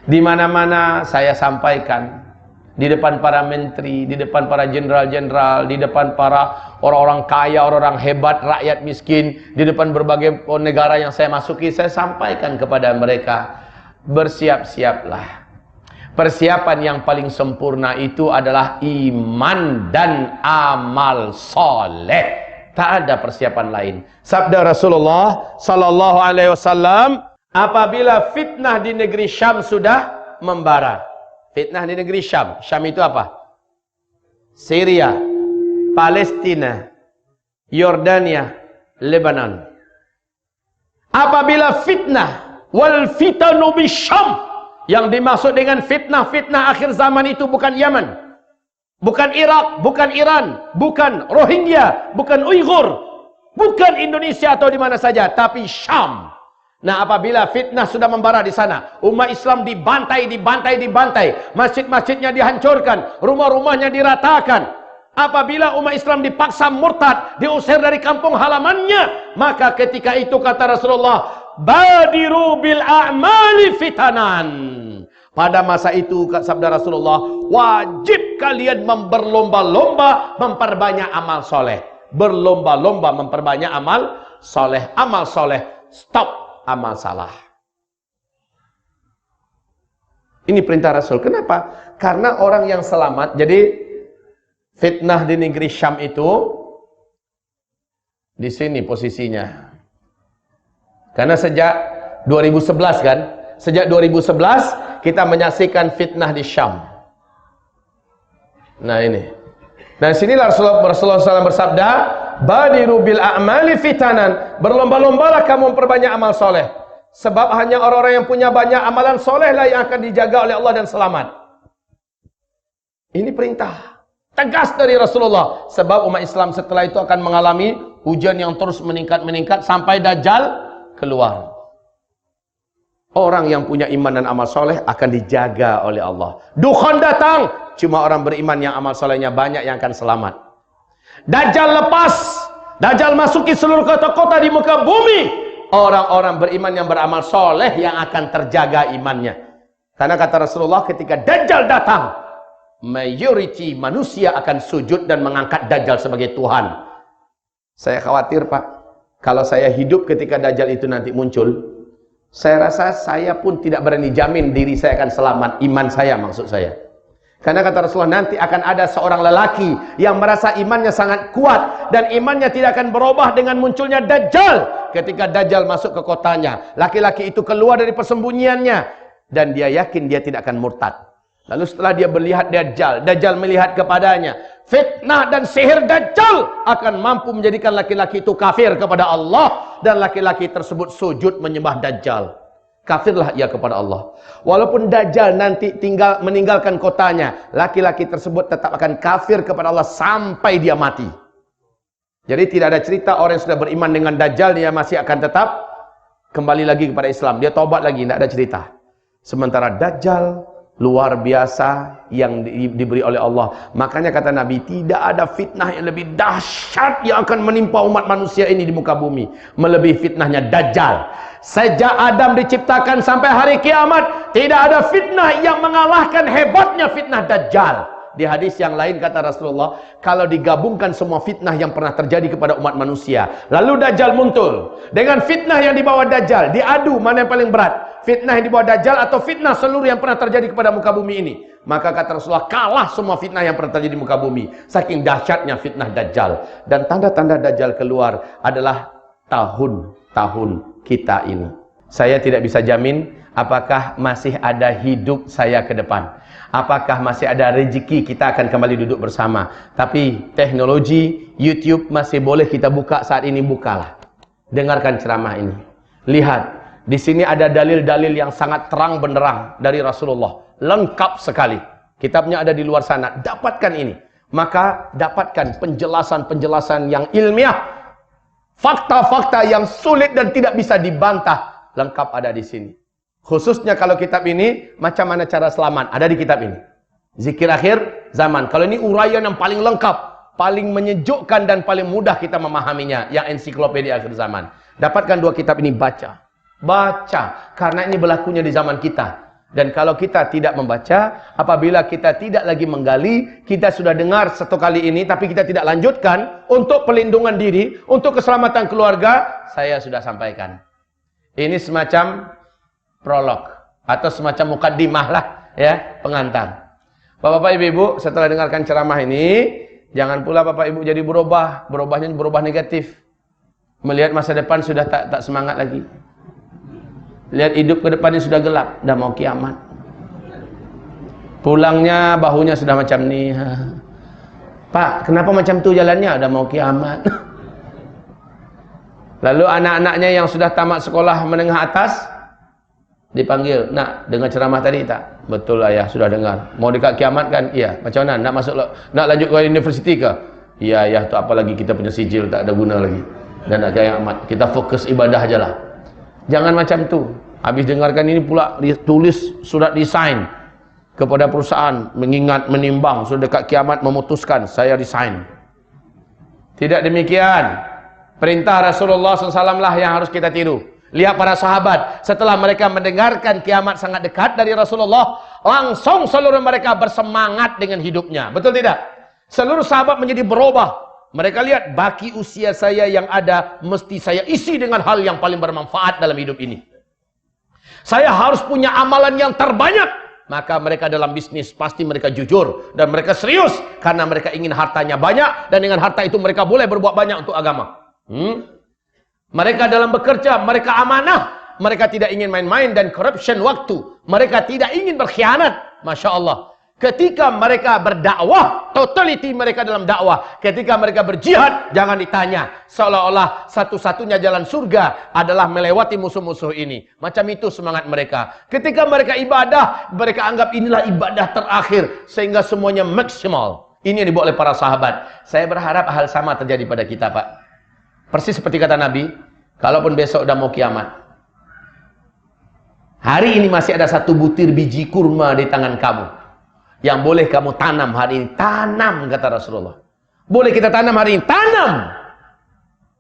Di mana-mana saya sampaikan, di depan para menteri, di depan para jenderal-jenderal, di depan para orang-orang kaya, orang-orang hebat, rakyat miskin, di depan berbagai negara yang saya masuki, saya sampaikan kepada mereka, bersiap-siaplah. Persiapan yang paling sempurna itu adalah iman dan amal soleh. Tak ada persiapan lain. Sabda Rasulullah sallallahu alaihi wasallam, apabila fitnah di negeri Syam sudah membara. Fitnah di negeri Syam. Syam itu apa? Syria, Palestina, Yordania, Lebanon. Apabila fitnah wal fitanu bisyam, yang dimaksud dengan fitnah-fitnah akhir zaman itu bukan Yaman, bukan Irak, bukan Iran, bukan Rohingya, bukan Uighur, bukan Indonesia atau di mana saja, tapi Syam. Nah, apabila fitnah sudah membara di sana, umat Islam dibantai, masjid-masjidnya dihancurkan, rumah-rumahnya diratakan. Apabila umat Islam dipaksa murtad, diusir dari kampung halamannya, maka ketika itu kata Rasulullah, badiru bil a'mali fitanan. Pada masa itu sabda Rasulullah, wajib kalian berlomba-lomba memperbanyak amal soleh. Berlomba-lomba memperbanyak amal soleh. Amal soleh, stop amal salah. Ini perintah Rasul. Kenapa? Karena orang yang selamat. Jadi fitnah di negeri Syam itu di sini posisinya. Karena sejak 2011 kan, sejak 2011 kita menyaksikan fitnah di Syam. Nah ini. Dan sinilah Rasulullah SAW bersabda, badiru bil a'mali fitanan. Berlomba-lombalah kamu memperbanyak amal soleh. Sebab hanya orang-orang yang punya banyak amalan soleh lah yang akan dijaga oleh Allah dan selamat. Ini perintah tegas dari Rasulullah. Sebab umat Islam setelah itu akan mengalami hujan yang terus meningkat sampai Dajjal keluar. Orang yang punya iman dan amal soleh akan dijaga oleh Allah. Dukhan datang, cuma orang beriman yang amal solehnya banyak yang akan selamat. Dajjal lepas, Dajjal masuki seluruh kota-kota di muka bumi. Orang-orang beriman yang beramal soleh yang akan terjaga imannya. Karena kata Rasulullah, ketika Dajjal datang, mayoriti manusia akan sujud dan mengangkat Dajjal sebagai Tuhan. Saya khawatir, Pak, kalau saya hidup ketika Dajjal itu nanti muncul, saya rasa saya pun tidak berani jamin diri saya akan selamat, iman saya maksud saya. Karena kata Rasulullah, nanti akan ada seorang lelaki yang merasa imannya sangat kuat dan imannya tidak akan berubah dengan munculnya Dajjal. Ketika Dajjal masuk ke kotanya, laki-laki itu keluar dari persembunyiannya dan dia yakin dia tidak akan murtad. Lalu setelah dia melihat Dajjal melihat kepadanya, fitnah dan sihir Dajjal akan mampu menjadikan laki-laki itu kafir kepada Allah, dan laki-laki tersebut sujud menyembah Dajjal. Kafirlah ia kepada Allah. Walaupun Dajjal nanti meninggalkan kotanya, laki-laki tersebut tetap akan kafir kepada Allah sampai dia mati. Jadi tidak ada cerita orang yang sudah beriman dengan Dajjal dia masih akan tetap kembali lagi kepada Islam. Dia tobat lagi, tidak ada cerita. Sementara Dajjal luar biasa yang diberi oleh Allah. Makanya kata Nabi, tidak ada fitnah yang lebih dahsyat yang akan menimpa umat manusia ini di muka bumi melebihi fitnahnya Dajjal. Sejak Adam diciptakan sampai hari kiamat, tidak ada fitnah yang mengalahkan hebatnya fitnah Dajjal. Di hadis yang lain kata Rasulullah, kalau digabungkan semua fitnah yang pernah terjadi kepada umat manusia, lalu Dajjal muncul dengan fitnah yang dibawa Dajjal, diadu mana yang paling berat, fitnah yang dibawa Dajjal atau fitnah seluruh yang pernah terjadi kepada muka bumi ini. Maka kata Rasulullah, kalah semua fitnah yang pernah terjadi di muka bumi, saking dahsyatnya fitnah Dajjal. Dan tanda-tanda Dajjal keluar adalah tahun-tahun kita ini. Saya tidak bisa jamin apakah masih ada hidup saya ke depan, apakah masih ada rezeki kita akan kembali duduk bersama. Tapi teknologi YouTube masih boleh kita buka saat ini, bukalah. Dengarkan ceramah ini. Lihat, di sini ada dalil-dalil yang sangat terang benderang dari Rasulullah. Lengkap sekali. Kitabnya ada di luar sana. Dapatkan ini. Maka dapatkan penjelasan-penjelasan yang ilmiah. Fakta-fakta yang sulit dan tidak bisa dibantah. Lengkap ada di sini. Khususnya kalau kitab ini, macam mana cara selamat, ada di kitab ini. Zikir akhir zaman. Kalau ini uraian yang paling lengkap, paling menyejukkan dan paling mudah kita memahaminya, yang ensiklopedia akhir zaman. Dapatkan dua kitab ini, baca. Baca, karena ini berlakunya di zaman kita. Dan kalau kita tidak membaca, apabila kita tidak lagi menggali, kita sudah dengar satu kali ini, tapi kita tidak lanjutkan, untuk pelindungan diri, untuk keselamatan keluarga, saya sudah sampaikan. Ini semacam prolog atau semacam mukaddimah lah ya, pengantar. Bapak-bapak, ibu-ibu, setelah dengarkan ceramah ini, jangan pula Bapak Ibu jadi berubahnya berubah negatif. Melihat masa depan sudah tak semangat lagi. Lihat hidup ke depannya sudah gelap, dah mau kiamat. Pulangnya bahunya sudah macam ni. Pak, kenapa macam tu jalannya? Udah mau kiamat. Lalu anak-anaknya yang sudah tamat sekolah menengah atas dipanggil, nak dengar ceramah tadi tak? Betul ayah, sudah dengar. Mau dekat kiamat kan? Iya. Macam mana? Nak lanjut ke universiti ke? Iya ayah, tu apa lagi kita punya sijil tak ada guna lagi. Dan nak kiamat, kita fokus ibadah aja lah. Jangan macam tu. Habis dengarkan ini pula tulis surat resign kepada perusahaan, mengingat, menimbang, sudah dekat kiamat memutuskan saya resign. Tidak demikian. Perintah Rasulullah SAW lah yang harus kita tiru. Lihat para sahabat, setelah mereka mendengarkan kiamat sangat dekat dari Rasulullah, langsung seluruh mereka bersemangat dengan hidupnya. Betul tidak? Seluruh sahabat menjadi berubah. Mereka lihat, baki usia saya yang ada, mesti saya isi dengan hal yang paling bermanfaat dalam hidup ini. Saya harus punya amalan yang terbanyak. Maka mereka dalam bisnis, pasti mereka jujur. Dan mereka serius, karena mereka ingin hartanya banyak. Dan dengan harta itu mereka boleh berbuat banyak untuk agama. Mereka dalam bekerja, mereka amanah. Mereka tidak ingin main-main dan corruption waktu. Mereka tidak ingin berkhianat. Masya Allah. Ketika mereka berdakwah, totality mereka dalam dakwah. Ketika mereka berjihad, jangan ditanya. Seolah-olah satu-satunya jalan surga adalah melewati musuh-musuh ini. Macam itu semangat mereka. Ketika mereka ibadah, mereka anggap inilah ibadah terakhir. Sehingga semuanya maksimal. Ini yang dibuat oleh para sahabat. Saya berharap hal sama terjadi pada kita, Pak. Persis seperti kata Nabi, kalaupun besok udah mau kiamat, hari ini masih ada satu butir biji kurma di tangan kamu yang boleh kamu tanam hari ini. Tanam, kata Rasulullah. Boleh kita tanam hari ini, tanam.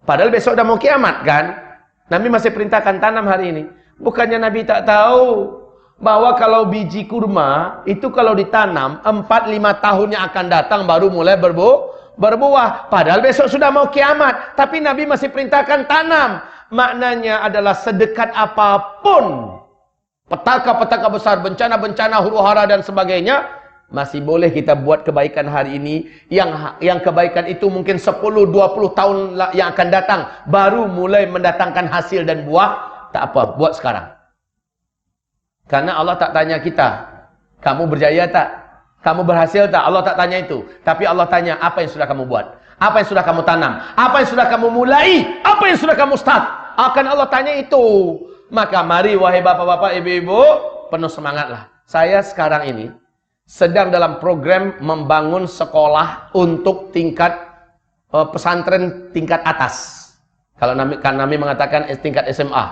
Padahal besok udah mau kiamat kan. Nabi masih perintahkan tanam hari ini. Bukannya Nabi tak tahu bahwa kalau biji kurma itu kalau ditanam 4-5 tahun yang akan datang baru mulai berbuah. Padahal besok sudah mau kiamat. Tapi Nabi masih perintahkan tanam. Maknanya adalah sedekat apapun petaka-petaka besar, bencana-bencana, huru-hara dan sebagainya, masih boleh kita buat kebaikan hari ini. Yang kebaikan itu mungkin 10-20 tahun yang akan datang baru mulai mendatangkan hasil dan buah. Tak apa, buat sekarang. Karena Allah tak tanya kita, kamu berjaya tak? Kamu berhasil tak? Allah tak tanya itu. Tapi Allah tanya, apa yang sudah kamu buat? Apa yang sudah kamu tanam? Apa yang sudah kamu mulai? Apa yang sudah kamu start? Akan Allah tanya itu. Maka mari wahai bapak-bapak, ibu-ibu, penuh semangatlah. Saya sekarang ini sedang dalam program membangun sekolah untuk tingkat pesantren tingkat atas. Kalau kami mengatakan tingkat SMA.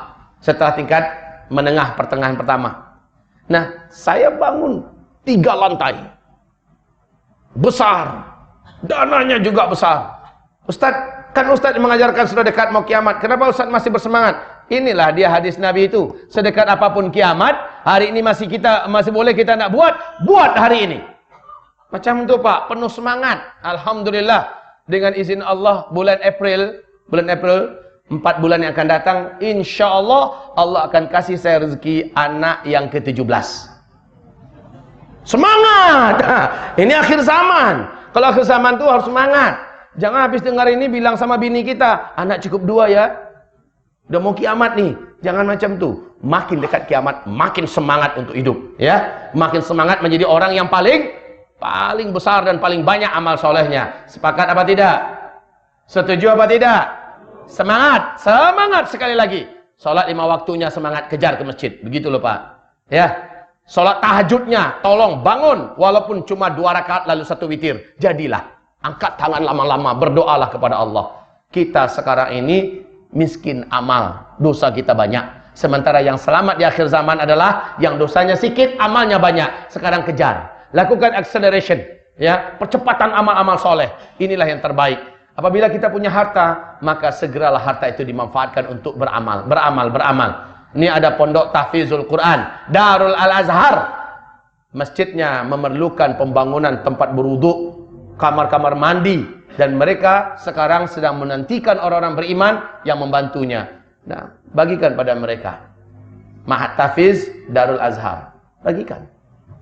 Setelah tingkat menengah pertengahan pertama. Nah, saya bangun 3 lantai. Besar. Dananya juga besar. Ustaz, kan Ustaz mengajarkan sudah dekat mau kiamat. Kenapa Ustaz masih bersemangat? Inilah dia hadis Nabi itu. Sedekat apapun kiamat, hari ini masih boleh kita nak buat hari ini. Macam itu Pak, penuh semangat. Alhamdulillah, dengan izin Allah bulan April 4 bulan yang akan datang, insya Allah Allah akan kasih saya rezeki anak yang ke-17. Semangat. Ini akhir zaman. Kalau akhir zaman tuh harus semangat. Jangan habis dengar ini bilang sama bini kita, anak cukup 2 ya. Udah mau kiamat nih. Jangan macam tuh. Makin dekat kiamat, makin semangat untuk hidup, ya. Makin semangat menjadi orang yang paling besar dan paling banyak amal solehnya. Sepakat apa tidak? Setuju apa tidak? Semangat, semangat sekali lagi. Salat 5 waktunya semangat, kejar ke masjid. Begitu loh Pak. Ya. Salat tahajudnya, tolong bangun walaupun cuma 2 rakaat lalu 1 witir. Jadilah, angkat tangan lama-lama, berdoalah kepada Allah. Kita sekarang ini miskin amal, dosa kita banyak. Sementara yang selamat di akhir zaman adalah yang dosanya sedikit, amalnya banyak. Sekarang kejar, lakukan acceleration, ya, percepatan amal-amal soleh. Inilah yang terbaik. Apabila kita punya harta, maka segeralah harta itu dimanfaatkan untuk beramal. Ini ada pondok tahfizul Quran, Darul Al-Azhar. Masjidnya memerlukan pembangunan tempat berwudu, kamar-kamar mandi, dan mereka sekarang sedang menantikan orang-orang beriman yang membantunya. Nah, bagikan pada mereka. Mahat Tahfiz Darul Azhar. Bagikan.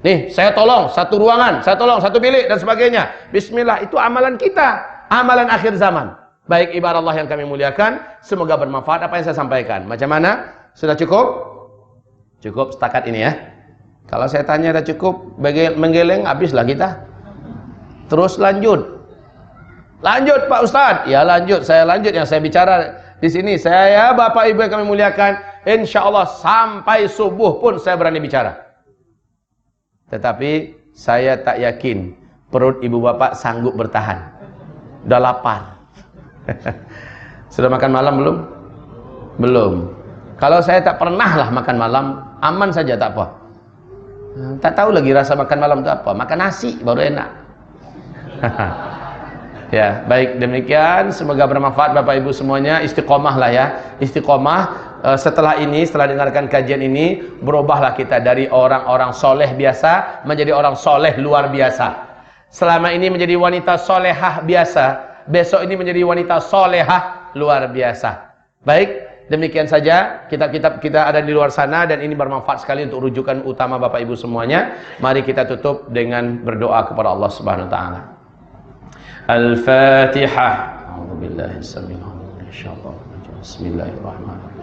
Nih, saya tolong satu ruangan, saya tolong satu bilik dan sebagainya. Bismillah, itu amalan kita, amalan akhir zaman. Baik ibarat Allah yang kami muliakan, semoga bermanfaat apa yang saya sampaikan. Macam mana? Sudah cukup? Cukup setakat ini ya. Kalau saya tanya sudah cukup, menggeleng habislah kita. Terus lanjut. Lanjut Pak Ustadz. Ya lanjut, saya lanjut yang saya bicara di sini. Saya Bapak Ibu yang kami muliakan, insya Allah sampai subuh pun saya berani bicara. Tetapi saya tak yakin perut ibu bapak sanggup bertahan. Udah lapar. Sudah makan malam belum? Belum. Kalau saya tak pernah lah makan malam, aman saja tak apa. Tak tahu lagi rasa makan malam itu apa. Makan nasi baru enak. Ya, baik demikian. Semoga bermanfaat Bapak Ibu semuanya. Istiqomah lah ya. Istiqomah. Setelah ini, setelah dengarkan kajian ini, berubahlah kita dari orang-orang soleh biasa menjadi orang soleh luar biasa. Selama ini menjadi wanita solehah biasa, besok ini menjadi wanita solehah luar biasa. Baik, demikian saja. Kitab-kitab kita ada di luar sana dan ini bermanfaat sekali untuk rujukan utama Bapak Ibu semuanya. Mari kita tutup dengan berdoa kepada Allah Subhanahu wa taala. Al-Fatihah. A'udzubillahi minasyaitonir rajim. Bismillahirrahmanirrahim.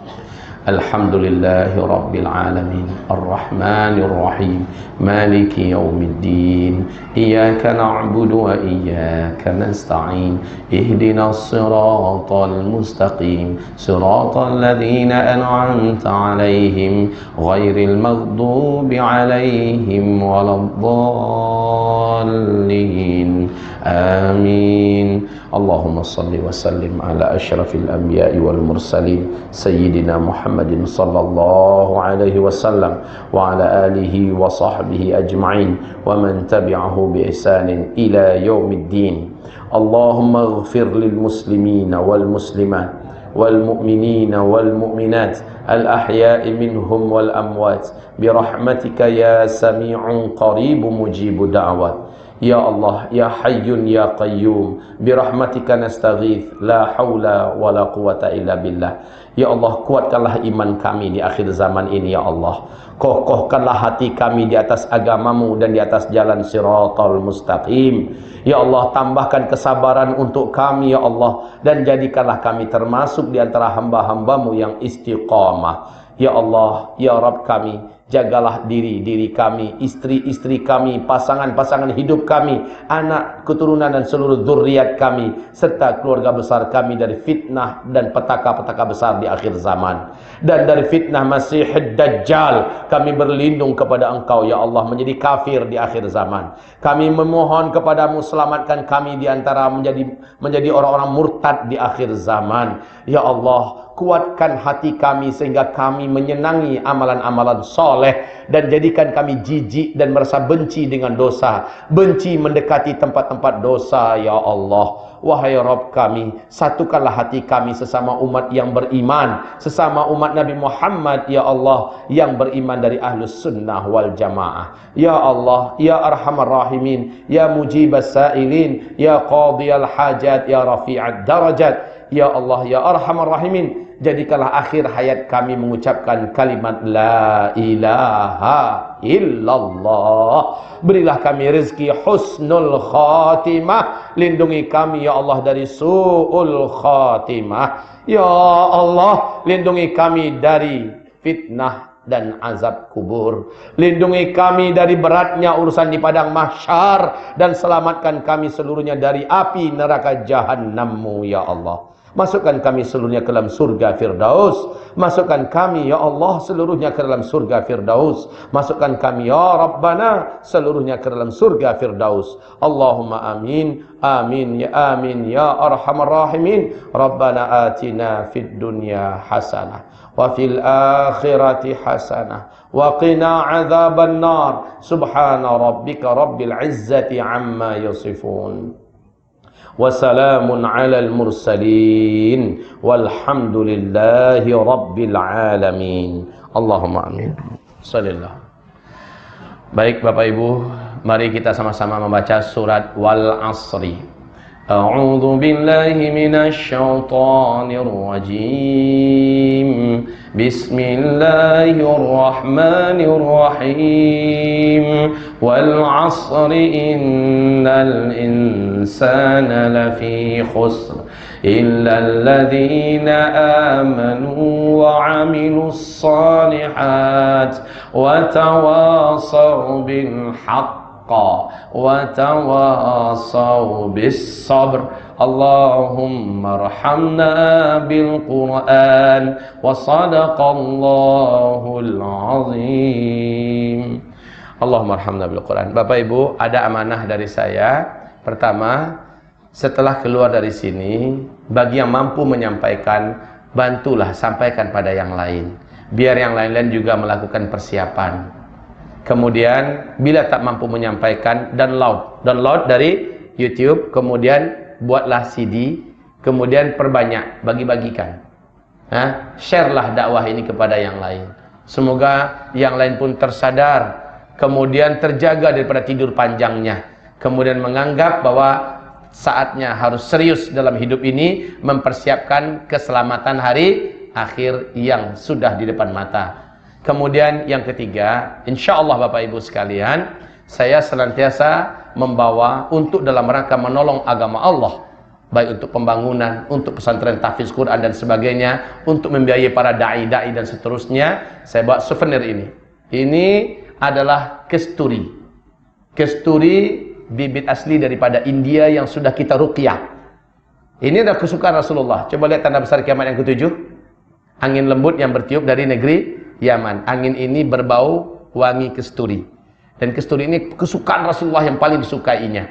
Alhamdulillahi Rabbil Alamin Ar-Rahmanir Rahim Maliki Yawmiddin Iyaka na'budu wa iyaka nasta'in Ihdinas siratal mustaqim Siratal ladzina an'amta alaihim Ghairil maghdubi alaihim waladdallin Amin. Allahumma salli wa sallim ala asyrafil anbiya'i wal mursalin Sayyidina Muhammadin sallallahu alaihi wasallam wa ala alihi wa sahbihi ajma'in wa man tabi'ahu bi ihsanin ila yaumiddin. Allahumma ighfir lil muslimina wal muslimat wal mu'minina wal mu'minat al ahya'i minhum wal amwat bi rahmatika ya sami'un qaribun mujibud da'wat. Ya Allah, Ya Hayyun Ya Qayyum, birahmatika nastaghith, la hawla wa la quwata illa billah. Ya Allah, kuatkanlah iman kami di akhir zaman ini ya Allah. Kokohkanlah hati kami di atas agamamu dan di atas jalan siratal mustaqim. Ya Allah, tambahkan kesabaran untuk kami ya Allah, dan jadikanlah kami termasuk di antara hamba-hambamu yang istiqamah. Ya Allah, Ya Rabb kami, jagalah diri kami, istri-istri kami, pasangan-pasangan hidup kami, anak, keturunan dan seluruh zuriat kami, serta keluarga besar kami dari fitnah dan petaka-petaka besar di akhir zaman. Dan dari fitnah Masihid Dajjal, kami berlindung kepada Engkau ya Allah menjadi kafir di akhir zaman. Kami memohon kepadamu, selamatkan kami di antara menjadi orang-orang murtad di akhir zaman. Ya Allah, kuatkan hati kami sehingga kami menyenangi amalan-amalan soleh dan jadikan kami jijik dan merasa benci dengan dosa, benci mendekati tempat-tempat dosa ya Allah. Wahai Rabb kami, satukanlah hati kami sesama umat yang beriman, sesama umat Nabi Muhammad ya Allah, yang beriman dari ahlus sunnah wal jamaah. Ya Allah, Ya Arhamar Rahimin, Ya Mujibas Sa'ilin, Ya Qadiyal Hajat, Ya Rafi'ad Darajat. Ya Allah, Ya Arhamar Rahimin, jadikanlah akhir hayat kami mengucapkan kalimat La ilaha illallah. Berilah kami rezeki husnul khatimah. Lindungi kami ya Allah dari su'ul khatimah. Ya Allah, lindungi kami dari fitnah dan azab kubur. Lindungi kami dari beratnya urusan di padang mahsyar, dan selamatkan kami seluruhnya dari api neraka jahannammu ya Allah. Masukkan kami seluruhnya ke dalam surga Firdaus. Masukkan kami ya Allah seluruhnya ke dalam surga Firdaus. Masukkan kami ya Rabbana seluruhnya ke dalam surga Firdaus. Allahumma amin. Amin ya arhamar rahimin. Rabbana atina fid dunya hasanah wa fil akhirati hasanah wa qina adzaban nar. Subhana rabbika rabbil izzati amma yasifun. Wassalamun alal mursalin walhamdulillahi rabbil alamin. Allahumma amin. Sallallahu. Baik Bapak Ibu, mari kita sama-sama membaca surat Wal Asri. A'udzu billahi minasy syaithanir rajim. Bismillahirrahmanirrahim. Wal 'asri innal insana lafi khusr illa alladhina amanu wa 'amilus shalihat wa tawasaw bil haqq wa tawasaw bis sabr. Allahumma arhamna bil Qur'an wa sadaqallahul azim. Allahumma arhamna bil Qur'an. Bapak Ibu, ada amanah dari saya. Pertama, setelah keluar dari sini, bagi yang mampu menyampaikan, bantulah sampaikan pada yang lain, biar yang lain-lain juga melakukan persiapan. Kemudian bila tak mampu menyampaikan, download dari YouTube, kemudian buatlah CD, kemudian perbanyak, bagi-bagikan. Sharelah dakwah ini kepada yang lain. Semoga yang lain pun tersadar, kemudian terjaga daripada tidur panjangnya, kemudian menganggap bahwa saatnya harus serius dalam hidup ini, mempersiapkan keselamatan hari akhir yang sudah di depan mata. Kemudian yang ketiga, insya Allah Bapak Ibu sekalian, saya senantiasa membawa untuk dalam rangka menolong agama Allah, baik untuk pembangunan, untuk pesantren tahfiz Quran dan sebagainya, untuk membiayai para da'i-da'i dan seterusnya. Saya bawa souvenir ini. Ini adalah kesturi. Kesturi bibit asli daripada India yang sudah kita ruqyah. Ini adalah kesukaan Rasulullah. Coba lihat tanda besar kiamat yang ke-7. Angin lembut yang bertiup dari negeri Yaman. Angin ini berbau wangi kesturi. Dan kesturi ini kesukaan Rasulullah yang paling disukainya.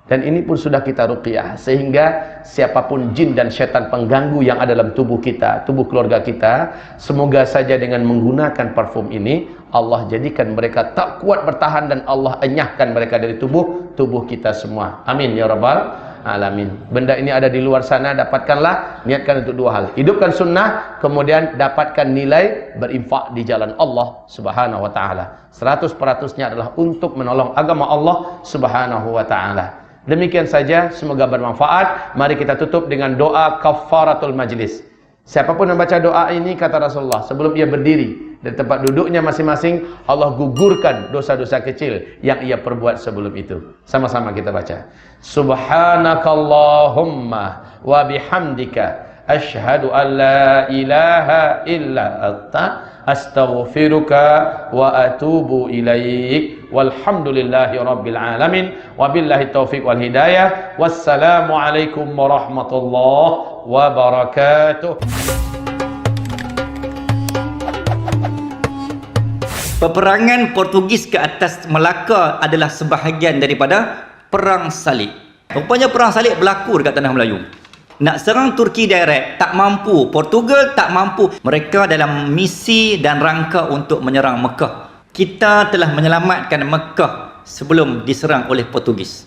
Dan ini pun sudah kita ruqyah, sehingga siapapun jin dan syaitan pengganggu yang ada dalam tubuh kita, tubuh keluarga kita, semoga saja dengan menggunakan parfum ini Allah jadikan mereka tak kuat bertahan dan Allah enyahkan mereka dari tubuh kita semua. Amin ya rabbal alamin. Benda ini ada di luar sana, dapatkanlah, niatkan untuk dua hal: hidupkan sunnah, kemudian dapatkan nilai berinfak di jalan Allah Subhanahu wa taala. 100%-nya adalah untuk menolong agama Allah Subhanahu wa taala. Demikian saja, semoga bermanfaat. Mari kita tutup dengan doa kafaratul majlis. Siapapun yang baca doa ini, kata Rasulullah, sebelum ia berdiri dari tempat duduknya masing-masing, Allah gugurkan dosa-dosa kecil yang ia perbuat sebelum itu. Sama-sama kita baca. Subhanakallahumma wa bihamdika asyhadu an la ilaha illa anta astaghfiruka wa atubu ilaik. Walhamdulillahi rabbil alamin. Wabillahi taufiq wal hidayah. Wassalamu alaikum warahmatullahi wabarakatuh. Peperangan Portugis ke atas Melaka adalah sebahagian daripada Perang Salib. Rupanya Perang Salib berlaku dekat tanah Melayu. Nak serang Turki direct, tak mampu. Portugal tak mampu. Mereka dalam misi dan rangka untuk menyerang Mekah. Kita telah menyelamatkan Mekah sebelum diserang oleh Portugis.